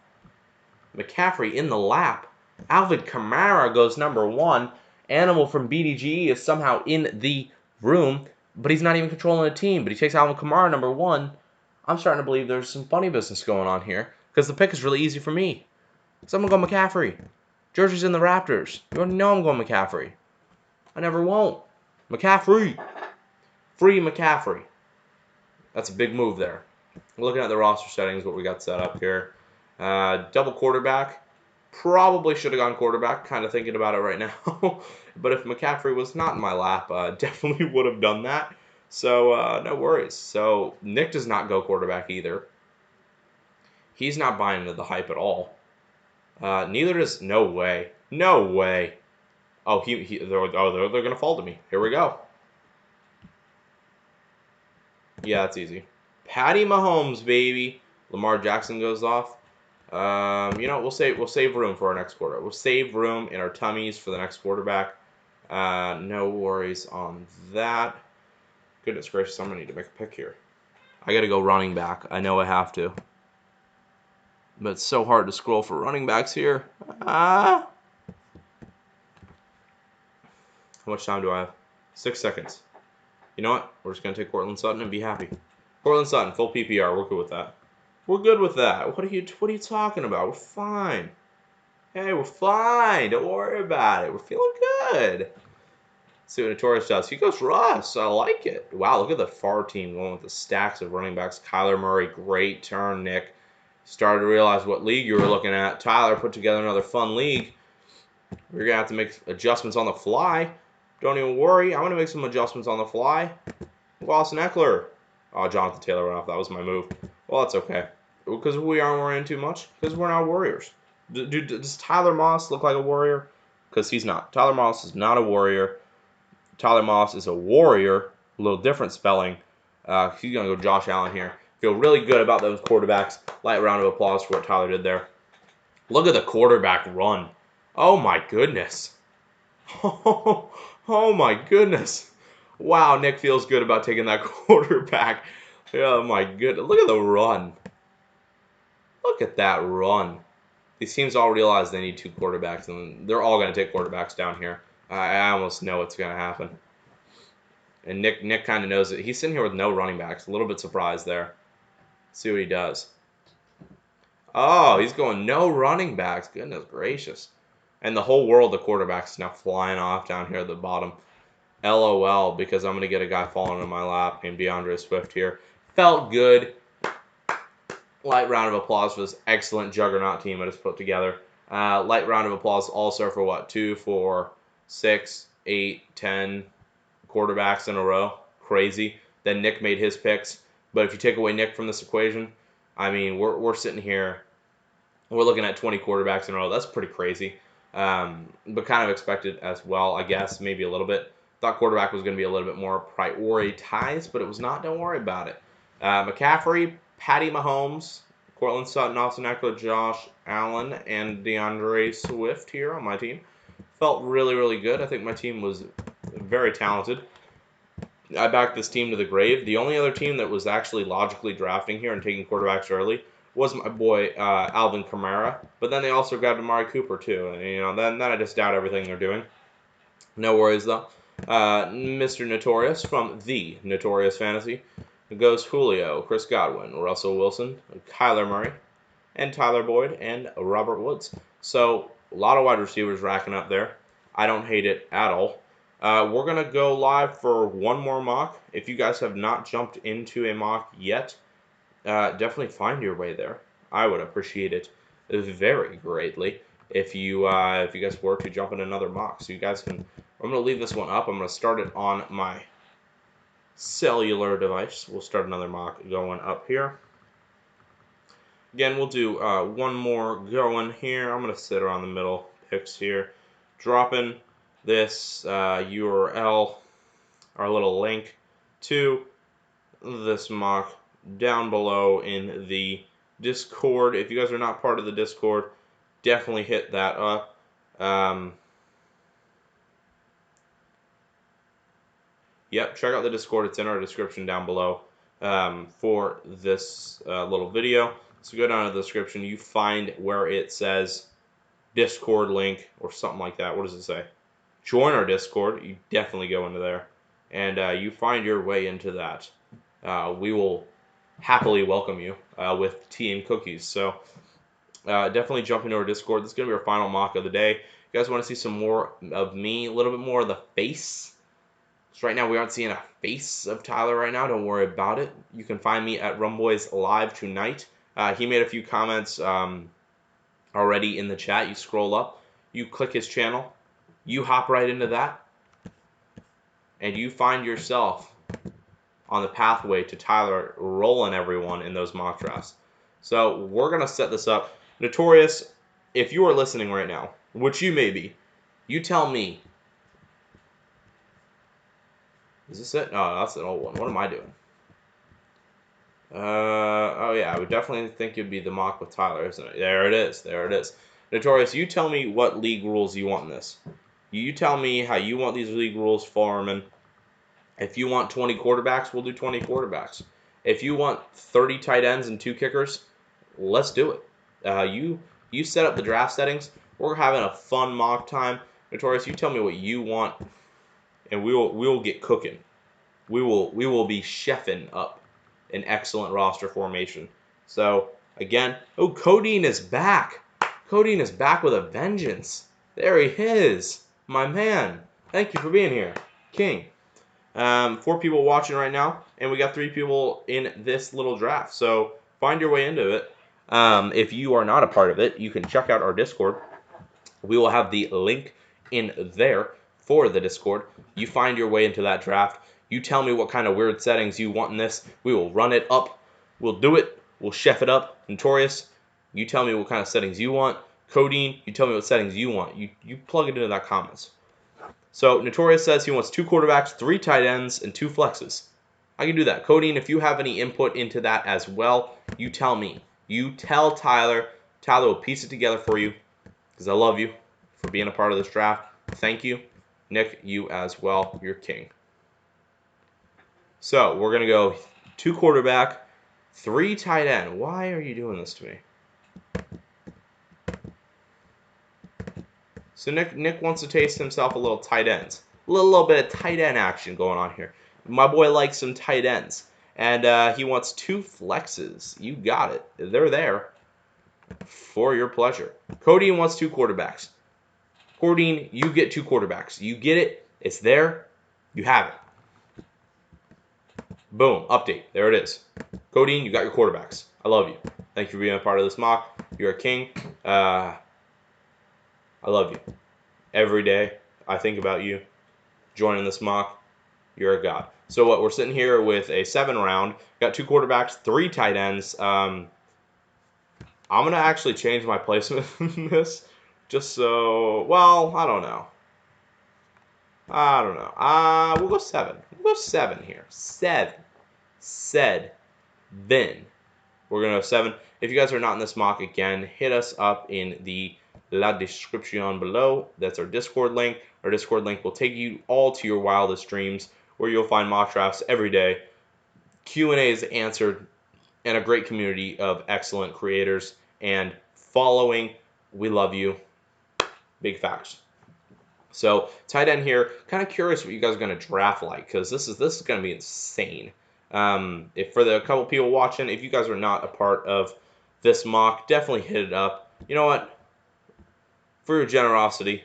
S1: McCaffrey in the lap. Alvin Kamara goes number 1. Animal from BDG is somehow in the room, but he's not even controlling the team. But he takes Alvin Kamara number 1. I'm starting to believe there's some funny business going on here because the pick is really easy for me. Someone go McCaffrey. Jersey's in the Raptors. You already know I'm going McCaffrey. I never won't. McCaffrey. Free McCaffrey. That's a big move there. Looking at the roster settings, what we got set up here. Double quarterback. Probably should have gone quarterback. Kind of thinking about it right now. But if McCaffrey was not in my lap, definitely would have done that. So no worries. So Nick does not go quarterback either. He's not buying into the hype at all. Neither does. No way. No way. Oh, they're gonna fall to me. Here we go. Yeah, that's easy. Patty Mahomes, baby. Lamar Jackson goes off. We'll save room for our next quarter. We'll save room in our tummies for the next quarterback. No worries on that. Goodness gracious, I'm gonna need to make a pick here. I gotta go running back. I know I have to. But it's so hard to scroll for running backs here. How much time do I have? 6 seconds. You know what? We're just going to take Courtland Sutton and be happy. Courtland Sutton, full PPR. We're good with that. We're good with that. What are you talking about? We're fine. Hey, we're fine. Don't worry about it. We're feeling good. Let's see what Notorious does. He goes Russ. I like it. Wow, look at the far team going with the stacks of running backs. Kyler Murray, great turn, Nick. Started to realize what league you were looking at. Tyler put together another fun league. We're going to have to make adjustments on the fly. Don't even worry. I'm going to make some adjustments on the fly. Austin Eckler. Oh, Jonathan Taylor went off. That was my move. Well, that's okay. Because we aren't worrying too much. Because we're not Warriors. Does Tyler Moss look like a Warrior? Because he's not. Tyler Moss is not a Warrior. Tyler Moss is a Warrior. A little different spelling. He's going to go Josh Allen here. Feel really good about those quarterbacks. Light round of applause for what Tyler did there. Look at the quarterback run. Oh, my goodness. Oh my goodness. Wow, Nick feels good about taking that quarterback. Oh my goodness. Look at the run. Look at that run. These teams all realize they need 2 quarterbacks, and they're all going to take quarterbacks down here. I almost know what's going to happen. And Nick kind of knows it. He's sitting here with no running backs. A little bit surprised there. See what he does. Oh, he's going no running backs. Goodness gracious. And the whole world of quarterbacks is now flying off down here at the bottom. LOL, because I'm going to get a guy falling in my lap named DeAndre Swift here. Felt good. Light round of applause for this excellent juggernaut team I just put together. Light round of applause also for what? 2, 4, 6, 8, 10 quarterbacks in a row. Crazy. Then Nick made his picks. But if you take away Nick from this equation, I mean, we're sitting here. We're looking at 20 quarterbacks in a row. That's pretty crazy. But kind of expected as well, I guess, maybe a little bit. Thought quarterback was going to be a little bit more prioritized, but it was not. Don't worry about it. McCaffrey, Patty Mahomes, Courtland Sutton, Austin Eckler, Josh Allen, and DeAndre Swift here on my team. Felt really, really good. I think my team was very talented. I backed this team to the grave. The only other team that was actually logically drafting here and taking quarterbacks early was my boy Alvin Kamara. But then they also grabbed Amari Cooper too. And then I just doubt everything they're doing. No worries though. Mr. Notorious from the Notorious Fantasy goes Julio, Chris Godwin, Russell Wilson, Kyler Murray, and Tyler Boyd, and Robert Woods. So a lot of wide receivers racking up there. I don't hate it at all. We're going to go live for one more mock. If you guys have not jumped into a mock yet, definitely find your way there. I would appreciate it very greatly if you guys were to jump in another mock. So you guys can. I'm going to leave this one up. I'm going to start it on my cellular device. We'll start another mock going up here. Again, we'll do one more going here. I'm going to sit around the middle picks here. Dropping this URL, our little link to this mock down below in the Discord. If you guys are not part of the Discord, definitely hit that up. Yep, check out the Discord. It's in our description down below for this little video. So go down to the description. You find where it says Discord link or something like that. What does it say? Join our Discord. You definitely go into there. And you find your way into that. We will happily welcome you with tea and cookies. So definitely jump into our Discord. This is going to be our final mock of the day. If you guys want to see some more of me, a little bit more of the face. So right now we aren't seeing a face of Tyler right now. Don't worry about it. You can find me at Rumboys Live tonight. He made a few comments already in the chat. You scroll up, you click his channel, you hop right into that, and you find yourself on the pathway to Tyler rolling everyone in those mock drafts. So we're going to set this up. Notorious, if you are listening right now, which you may be, you tell me. Is this it? No, that's an old one. What am I doing? Oh yeah, I would definitely think it'd be the mock with Tyler, isn't it? There it is. There it is. Notorious, you tell me what league rules you want in this. You tell me how you want these league rules, Foreman. If you want 20 quarterbacks, we'll do 20 quarterbacks. If you want 30 tight ends and 2 kickers, let's do it. You set up the draft settings. We're having a fun mock time. Notorious, you tell me what you want, and we will get cooking. We will be chefing up an excellent roster formation. So again, oh, Codeine is back. Codeine is back with a vengeance. There he is, my man. Thank you for being here, King. 4 people watching right now, and we got 3 people in this little draft. So find your way into it. If you are not a part of it, you can check out our Discord. We will have the link in there for the Discord. You find your way into that draft. You tell me what kind of weird settings you want in this. We will run it up. We'll do it. We'll chef it up. Notorious, you tell me what kind of settings you want. Codeine, you tell me what settings you want. You plug it into that comments. So Notorious says he wants 2 quarterbacks, 3 tight ends, and 2 flexes. I can do that. Codeine, if you have any input into that as well, you tell me. You tell Tyler. Tyler will piece it together for you because I love you for being a part of this draft. Thank you. Nick, you as well. You're king. So we're going to go 2 quarterback, 3 tight end. Why are you doing this to me? So Nick wants to taste himself a little tight ends. A little bit of tight end action going on here. My boy likes some tight ends. And he wants 2 flexes. You got it. They're there for your pleasure. Codeine wants 2 quarterbacks. Codeine, you get 2 quarterbacks. You get it. It's there. You have it. Boom. Update. There it is. Codeine, you got your quarterbacks. I love you. Thank you for being a part of this mock. You're a king. I love you. Every day, I think about you. Joining this mock, you're a god. So what? We're sitting here with a 7 round. Got 2 quarterbacks, 3 tight ends. I'm going to actually change my placement in this. Just so, well, I don't know. We'll go 7. We'll go 7 here. 7. Then we're going to go 7. If you guys are not in this mock, again, hit us up in the la description below. That's our Discord link. Our Discord link will take you all to your wildest dreams, where you'll find mock drafts every day, Q&As answered, and a great community of excellent creators and following. We love you. Big facts. So tight end here, kind of curious what you guys are going to draft like, because this is going to be insane. If for the couple people watching, if you guys are not a part of this mock, definitely hit it up. You know what? For your generosity,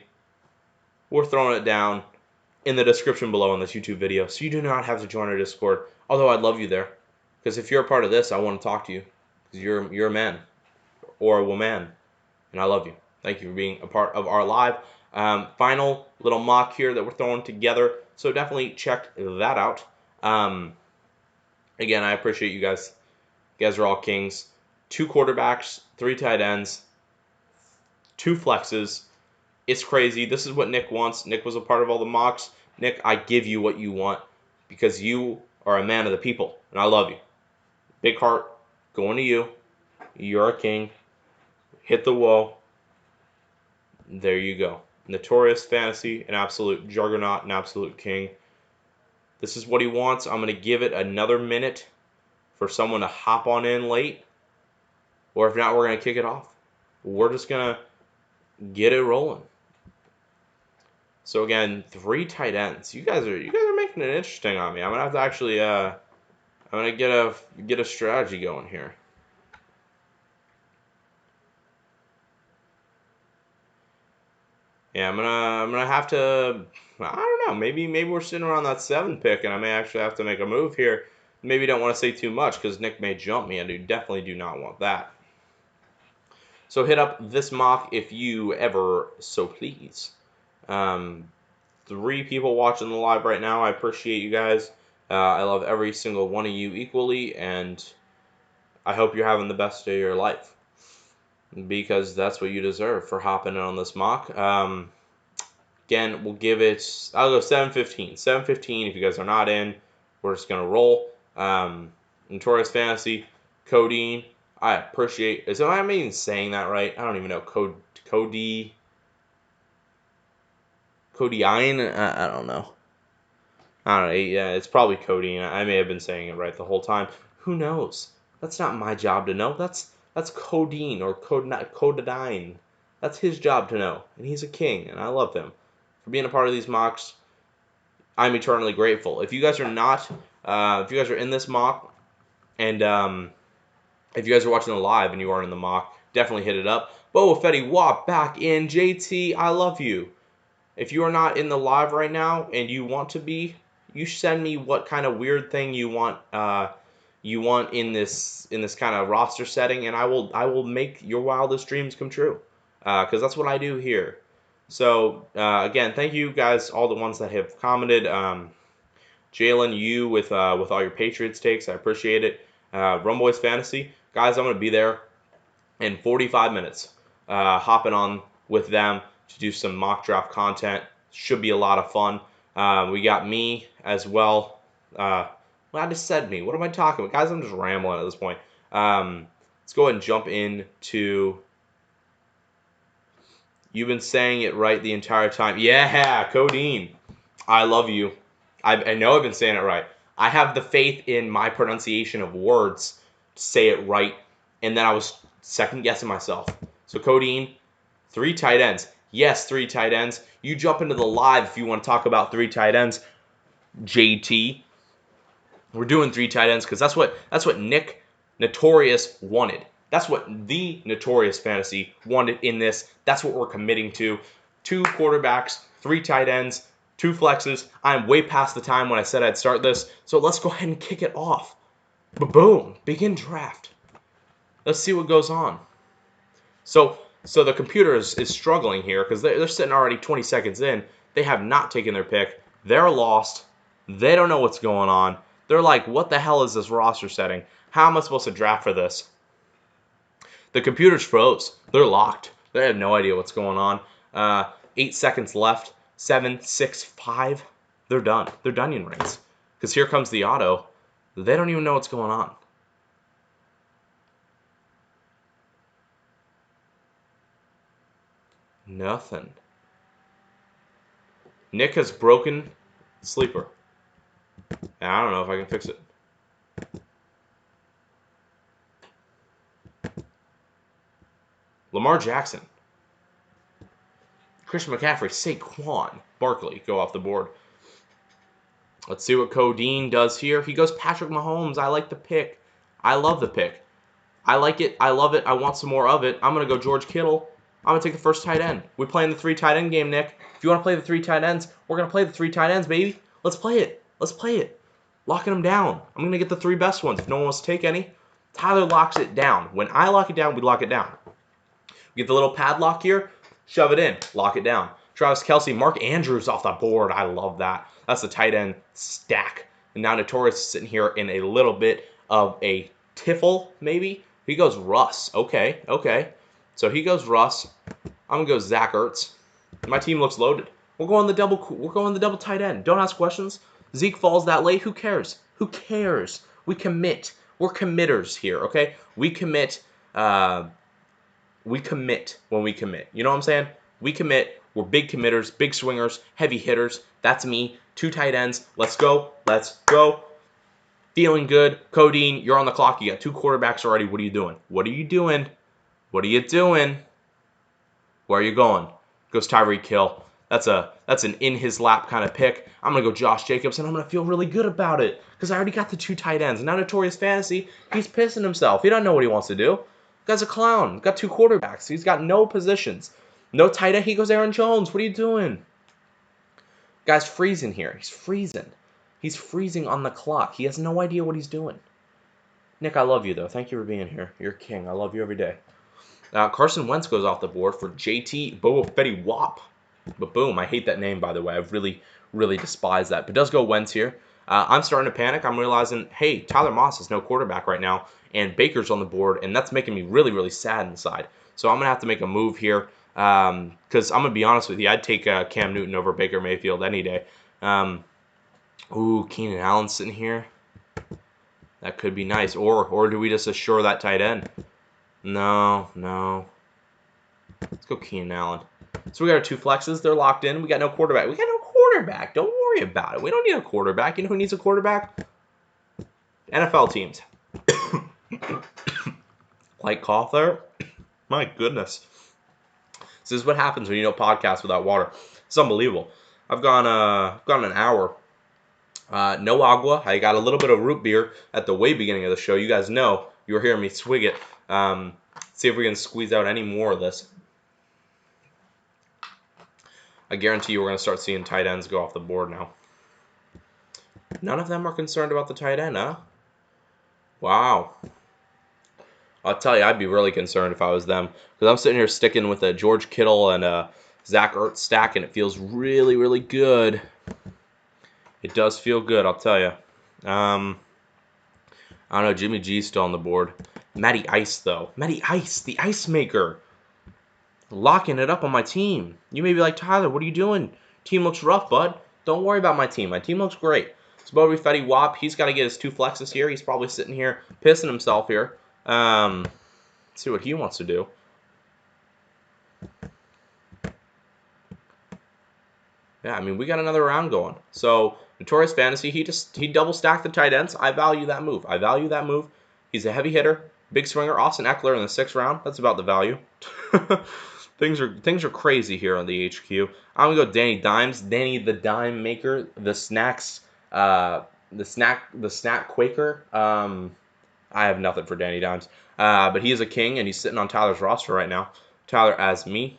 S1: we're throwing it down in the description below on this YouTube video, so you do not have to join our Discord. Although I'd love you there, because if you're a part of this, I want to talk to you, because you're a man or a woman, and I love you. Thank you for being a part of our live. Final little mock here that we're throwing together, so definitely check that out. Again, I appreciate you guys. You guys are all kings. 2 quarterbacks, 3 tight ends, 2 flexes. It's crazy. This is what Nick wants. Nick was a part of all the mocks. Nick, I give you what you want because you are a man of the people, and I love you. Big heart going to you. You're a king. Hit the wall. There you go. Notorious Fantasy, an absolute juggernaut, an absolute king. This is what he wants. I'm going to give it another minute for someone to hop on in late. Or if not, we're going to kick it off. We're just going to get it rolling. So again, 3 tight ends. You guys are making it interesting on me. I'm going to have to actually I'm going to get a strategy going here. Yeah, I'm gonna have to. I don't know. Maybe we're sitting around that 7 pick, and I may actually have to make a move here. Maybe don't want to say too much because Nick may jump me, and I definitely do not want that. So hit up this mock if you ever so please. 3 people watching the live right now. I appreciate you guys. I love every single one of you equally, and I hope you're having the best day of your life because that's what you deserve for hopping in on this mock. Again, we'll give it, I'll go 7:15. 7:15, if you guys are not in, we're just going to roll. Notorious Fantasy, Codeine, I appreciate, am I even saying that right? I don't even know. Codeine? I don't know. I don't know. Yeah, it's probably Codeine. I may have been saying it right the whole time. Who knows? That's not my job to know. That's Codeine or Codidine. That's his job to know, and he's a king, and I love him for being a part of these mocks. I'm eternally grateful. If you guys are not, if you guys are in this mock, and if you guys are watching the live and you are in the mock, definitely hit it up. Boba Fetty Wap back in. JT, I love you. If you are not in the live right now and you want to be, you send me what kind of weird thing you want in this kind of roster setting, and I will make your wildest dreams come true. Because that's what I do here. So again, thank you guys, all the ones that have commented. Jalen, you with all your Patriots takes, I appreciate it. Rumboys Fantasy, guys, I'm gonna be there in 45 minutes, hopping on with them to do some mock draft content. Should be a lot of fun. We got me as well. Well, I just said me. What am I talking about? Guys, I'm just rambling at this point. Let's go ahead and jump into. You've been saying it right the entire time. Yeah, Codeine. I love you. I know I've been saying it right. I have the faith in my pronunciation of words to say it right, and then I was second guessing myself. So Codeine, 3 tight ends. Yes, 3 tight ends. You jump into the live if you want to talk about 3 tight ends. JT, we're doing 3 tight ends because that's what Nick Notorious wanted. That's what the Notorious Fantasy wanted in this. That's what we're committing to. 2 quarterbacks, 3 tight ends, 2 flexes. I'm way past the time when I said I'd start this, so let's go ahead and kick it off. Boom! Begin draft. Let's see what goes on. So the computer is struggling here because they're sitting already 20 seconds in. They have not taken their pick. They're lost. They don't know what's going on. They're like, what the hell is this roster setting? How am I supposed to draft for this? The computer's froze. They're locked. They have no idea what's going on. 8 seconds left. 7, 6, 5. They're done. They're Dunyan rings. Because here comes the auto. They don't even know what's going on. Nothing. Nick has broken the sleeper. And I don't know if I can fix it. Lamar Jackson. Christian McCaffrey. Saquon Barkley go off the board. Let's see what Codeine does here. He goes Patrick Mahomes. I like the pick. I love the pick. I like it. I love it. I want some more of it. I'm going to go George Kittle. I'm going to take the first tight end. We're playing the 3 tight end game, Nick. If you want to play the 3 tight ends, we're going to play the 3 tight ends, baby. Let's play it. Let's play it. Locking them down. I'm going to get the 3 best ones if no one wants to take any. Tyler locks it down. When I lock it down, we lock it down. We get the little padlock here. Shove it in. Lock it down. Travis Kelce, Mark Andrews off the board. I love that. That's the tight end stack. And now Notorious is sitting here in a little bit of a tiffle, maybe. He goes Russ. Okay. So he goes Russ. I'm gonna go Zach Ertz. My team looks loaded. We're going the double tight end. Don't ask questions. Zeke falls that late. Who cares? Who cares? We commit. We're committers here. Okay. We commit. We commit when we commit. You know what I'm saying? We commit. We're big committers, big swingers, heavy hitters. That's me. 2 tight ends. Let's go. Let's go. Feeling good. Codeine, you're on the clock. You got 2 quarterbacks already. What are you doing? What are you doing? What are you doing? Where are you going? Goes Tyreek Hill. That's an in his lap kind of pick. I'm going to go Josh Jacobs, and I'm going to feel really good about it because I already got the 2 tight ends. Now Notorious Fantasy, he's pissing himself. He doesn't know what he wants to do. The guy's a clown. He's got 2 quarterbacks. He's got no positions. No tight end. He goes Aaron Jones. What are you doing? Guy's freezing here. He's freezing. He's freezing on the clock. He has no idea what he's doing. Nick, I love you, though. Thank you for being here. You're king. I love you every day. Carson Wentz goes off the board for JT Boba Fetty Wap. But boom, I hate that name, by the way. I really, really despise that. But does go Wentz here. I'm starting to panic. I'm realizing, hey, Tyler Moss is no quarterback right now, and Baker's on the board, and that's making me really, really sad inside. So I'm going to have to make a move here because I'm going to be honest with you. I'd take Cam Newton over Baker Mayfield any day. Ooh, Keenan Allen sitting here. That could be nice. Or do we just assure that tight end? No. Let's go Keenan Allen. So we got our 2 flexes. They're locked in. We got no quarterback. Don't worry about it. We don't need a quarterback. You know who needs a quarterback? NFL teams. Like cough there? My goodness. This is what happens when you don't podcast without water. It's unbelievable. I've gone an hour. No agua. I got a little bit of root beer at the way beginning of the show. You guys know you were hearing me swig it. See if we can squeeze out any more of this. I guarantee you we're going to start seeing tight ends go off the board now. None of them are concerned about the tight end, huh? Wow. I'll tell you, I'd be really concerned if I was them. Because I'm sitting here sticking with a George Kittle and a Zach Ertz stack, and it feels really, really good. It does feel good, I'll tell you. I don't know, Jimmy G's still on the board. Matty Ice, though. Matty Ice, the ice maker. Locking it up on my team. You may be like, Tyler, what are you doing? Team looks rough, bud. Don't worry about my team. My team looks great. It's Boba Fetty Wap. He's got to get his 2 flexes here. He's probably sitting here pissing himself here. Let's see what he wants to do. Yeah, I mean, we got another round going. So, Notorious Fantasy, he double stacked the tight ends. I value that move. He's a heavy hitter. Big swinger. Austin Eckler in the 6th round. That's about the value. Things are crazy here on the HQ. I'm gonna go Danny Dimes, Danny the Dime Maker, the snack Quaker. I have nothing for Danny Dimes, but he is a king and he's sitting on Tyler's roster right now. Tyler as me,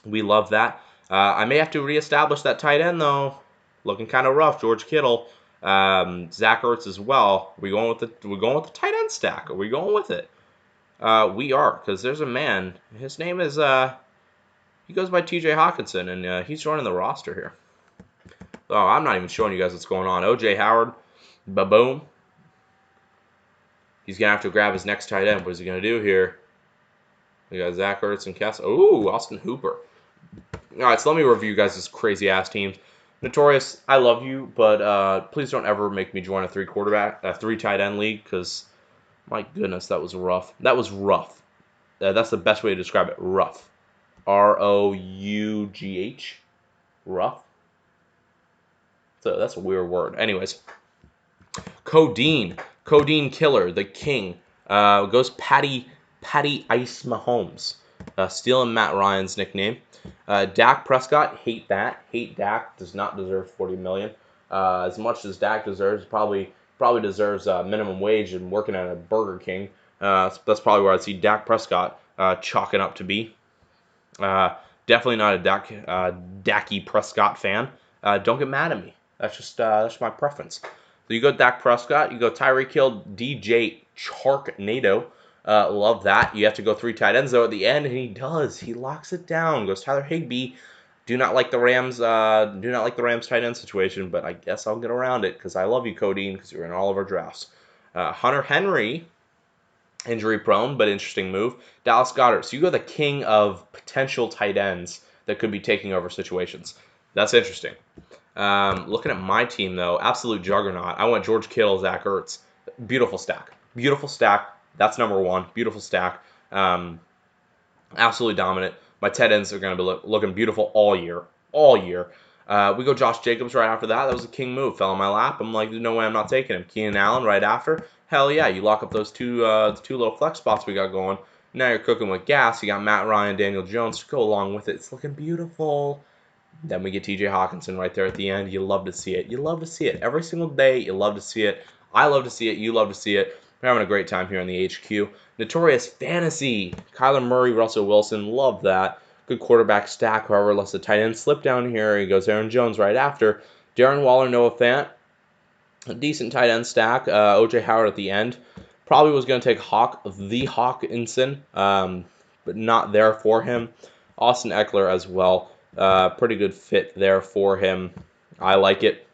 S1: we love that. I may have to reestablish that tight end though. Looking kind of rough. George Kittle, Zach Ertz as well. We're going with the tight end stack. Are we going with it? We are, because there's a man. His name is, he goes by T.J. Hawkinson, and he's joining the roster here. Oh, I'm not even showing you guys what's going on. O.J. Howard, ba-boom. He's going to have to grab his next tight end. What is he going to do here? We got Zach Ertz and Kess. Ooh, Austin Hooper. All right, so let me review you guys' crazy-ass teams. Notorious, I love you, but please don't ever make me join a 3 tight end league, because... my goodness, that was rough. That was rough. That's the best way to describe it. Rough. R-O-U-G-H. Rough. So that's a weird word. Anyways. Codeine. Codeine Killer. The king. Goes Patty Ice Mahomes. Stealing Matt Ryan's nickname. Dak Prescott. Hate that. Hate Dak. Does not deserve $40 million. As much as Dak deserves, probably deserves minimum wage and working at a Burger King. That's probably where I'd see Dak Prescott chalking up to be. Definitely not a Dacky Prescott fan. Don't get mad at me. That's my preference. So you go Dak Prescott, you go Tyreek Hill, DJ Charknado. Love that. You have to go 3 tight ends though at the end, and he does. He locks it down. Goes Tyler Higbee. Do not like the Rams tight end situation, but I guess I'll get around it because I love you, Codeine, because you're in all of our drafts. Hunter Henry, injury prone, but interesting move. Dallas Goedert. So you go the king of potential tight ends that could be taking over situations. That's interesting. Looking at my team though, absolute juggernaut. I went George Kittle, Zach Ertz. Beautiful stack. Beautiful stack. That's number 1. Beautiful stack. Absolutely dominant. My tight ends are going to be looking beautiful all year. All year. We go Josh Jacobs right after that. That was a king move. Fell in my lap. I'm like, no way I'm not taking him. Keenan Allen right after. Hell yeah. You lock up those two little flex spots we got going. Now you're cooking with gas. You got Matt Ryan, Daniel Jones to go along with it. It's looking beautiful. Then we get T.J. Hawkinson right there at the end. You love to see it. You love to see it. Every single day, you love to see it. I love to see it. You love to see it. We're having a great time here in the HQ. Notorious Fantasy. Kyler Murray, Russell Wilson. Love that. good quarterback stack. However, lets the tight end slip down here. He goes Aaron Jones right after. Darren Waller, Noah Fant. A decent tight end stack. O.J. Howard at the end. Probably was going to take Hawkinson, but not there for him. Austin Eckler as well. Pretty good fit there for him. I like it.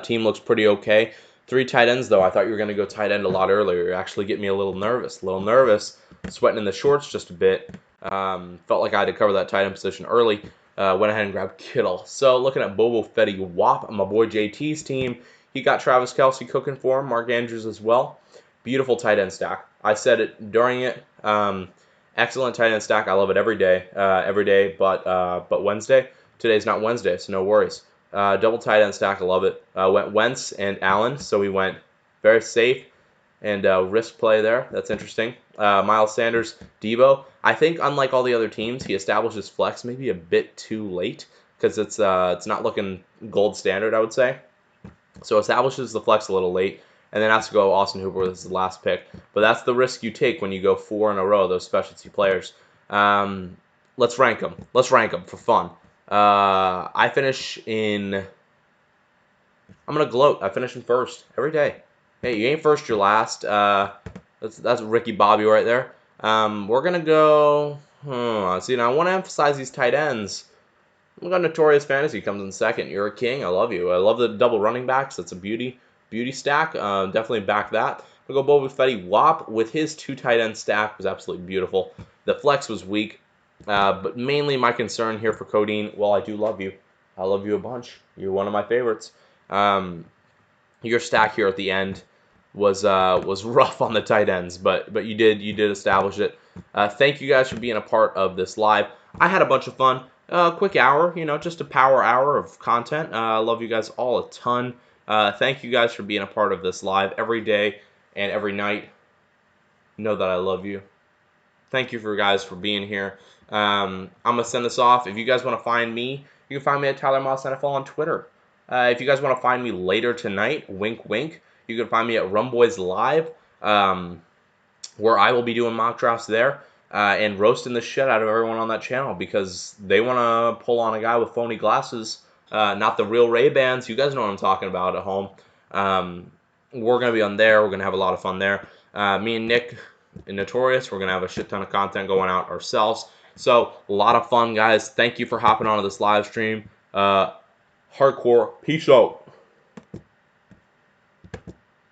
S1: Team looks pretty okay. 3 tight ends, though. I thought you were going to go tight end a lot earlier. You actually get me a little nervous. Sweating in the shorts just a bit. Felt like I had to cover that tight end position early. Went ahead and grabbed Kittle. So looking at Bobo Fetty Wap, my boy JT's team. He got Travis Kelce cooking for him. Mark Andrews as well. Beautiful tight end stack. I said it during it. Excellent tight end stack. I love it every day. But Wednesday. Today's not Wednesday, so no worries. Double tight end stack. I love it. Went Wentz and Allen, so we went very safe and risk play there. That's interesting. Miles Sanders, Debo. I think unlike all the other teams, he establishes flex maybe a bit too late because it's not looking gold standard, I would say. So establishes the flex a little late, and then has to go Austin Hooper with his last pick. But that's the risk you take when you go 4 in a row, those specialty players. Let's rank them. Let's rank them for fun. I finish in... I'm going to gloat. I finish in first every day. Hey, you ain't first, you're last. That's Ricky Bobby right there. We're going to go... See, now I want to emphasize these tight ends. We got Notorious Fantasy comes in second. You're a king. I love you. I love the double running backs. That's a beauty stack. Definitely back that. We'll go Boba Fetty Wap with his 2 tight end stack was absolutely beautiful. The flex was weak, but mainly my concern here for Codeine. Well, I do love you. I love you a bunch. You're one of my favorites. Your stack here at the end was rough on the tight ends, but you did establish it. Thank you guys for being a part of this live. I had a bunch of fun. Quick hour, just a power hour of content. I love you guys all a ton. Thank you guys for being a part of this live every day and every night. Know that I love you. Thank you for guys for being here. I'm gonna send this off. If you guys want to find me, you can find me at Tyler Moss NFL on Twitter. If you guys want to find me later tonight, wink wink, you can find me at Rumboys Live, where I will be doing mock drafts there. And roasting the shit out of everyone on that channel because they want to pull on a guy with phony glasses, not the real Ray-Bans. You guys know what I'm talking about at home. We're going to be on there. We're going to have a lot of fun there. Me and Nick and Notorious, we're going to have a shit ton of content going out ourselves. So, a lot of fun, guys. Thank you for hopping onto this live stream. Hardcore. Peace out.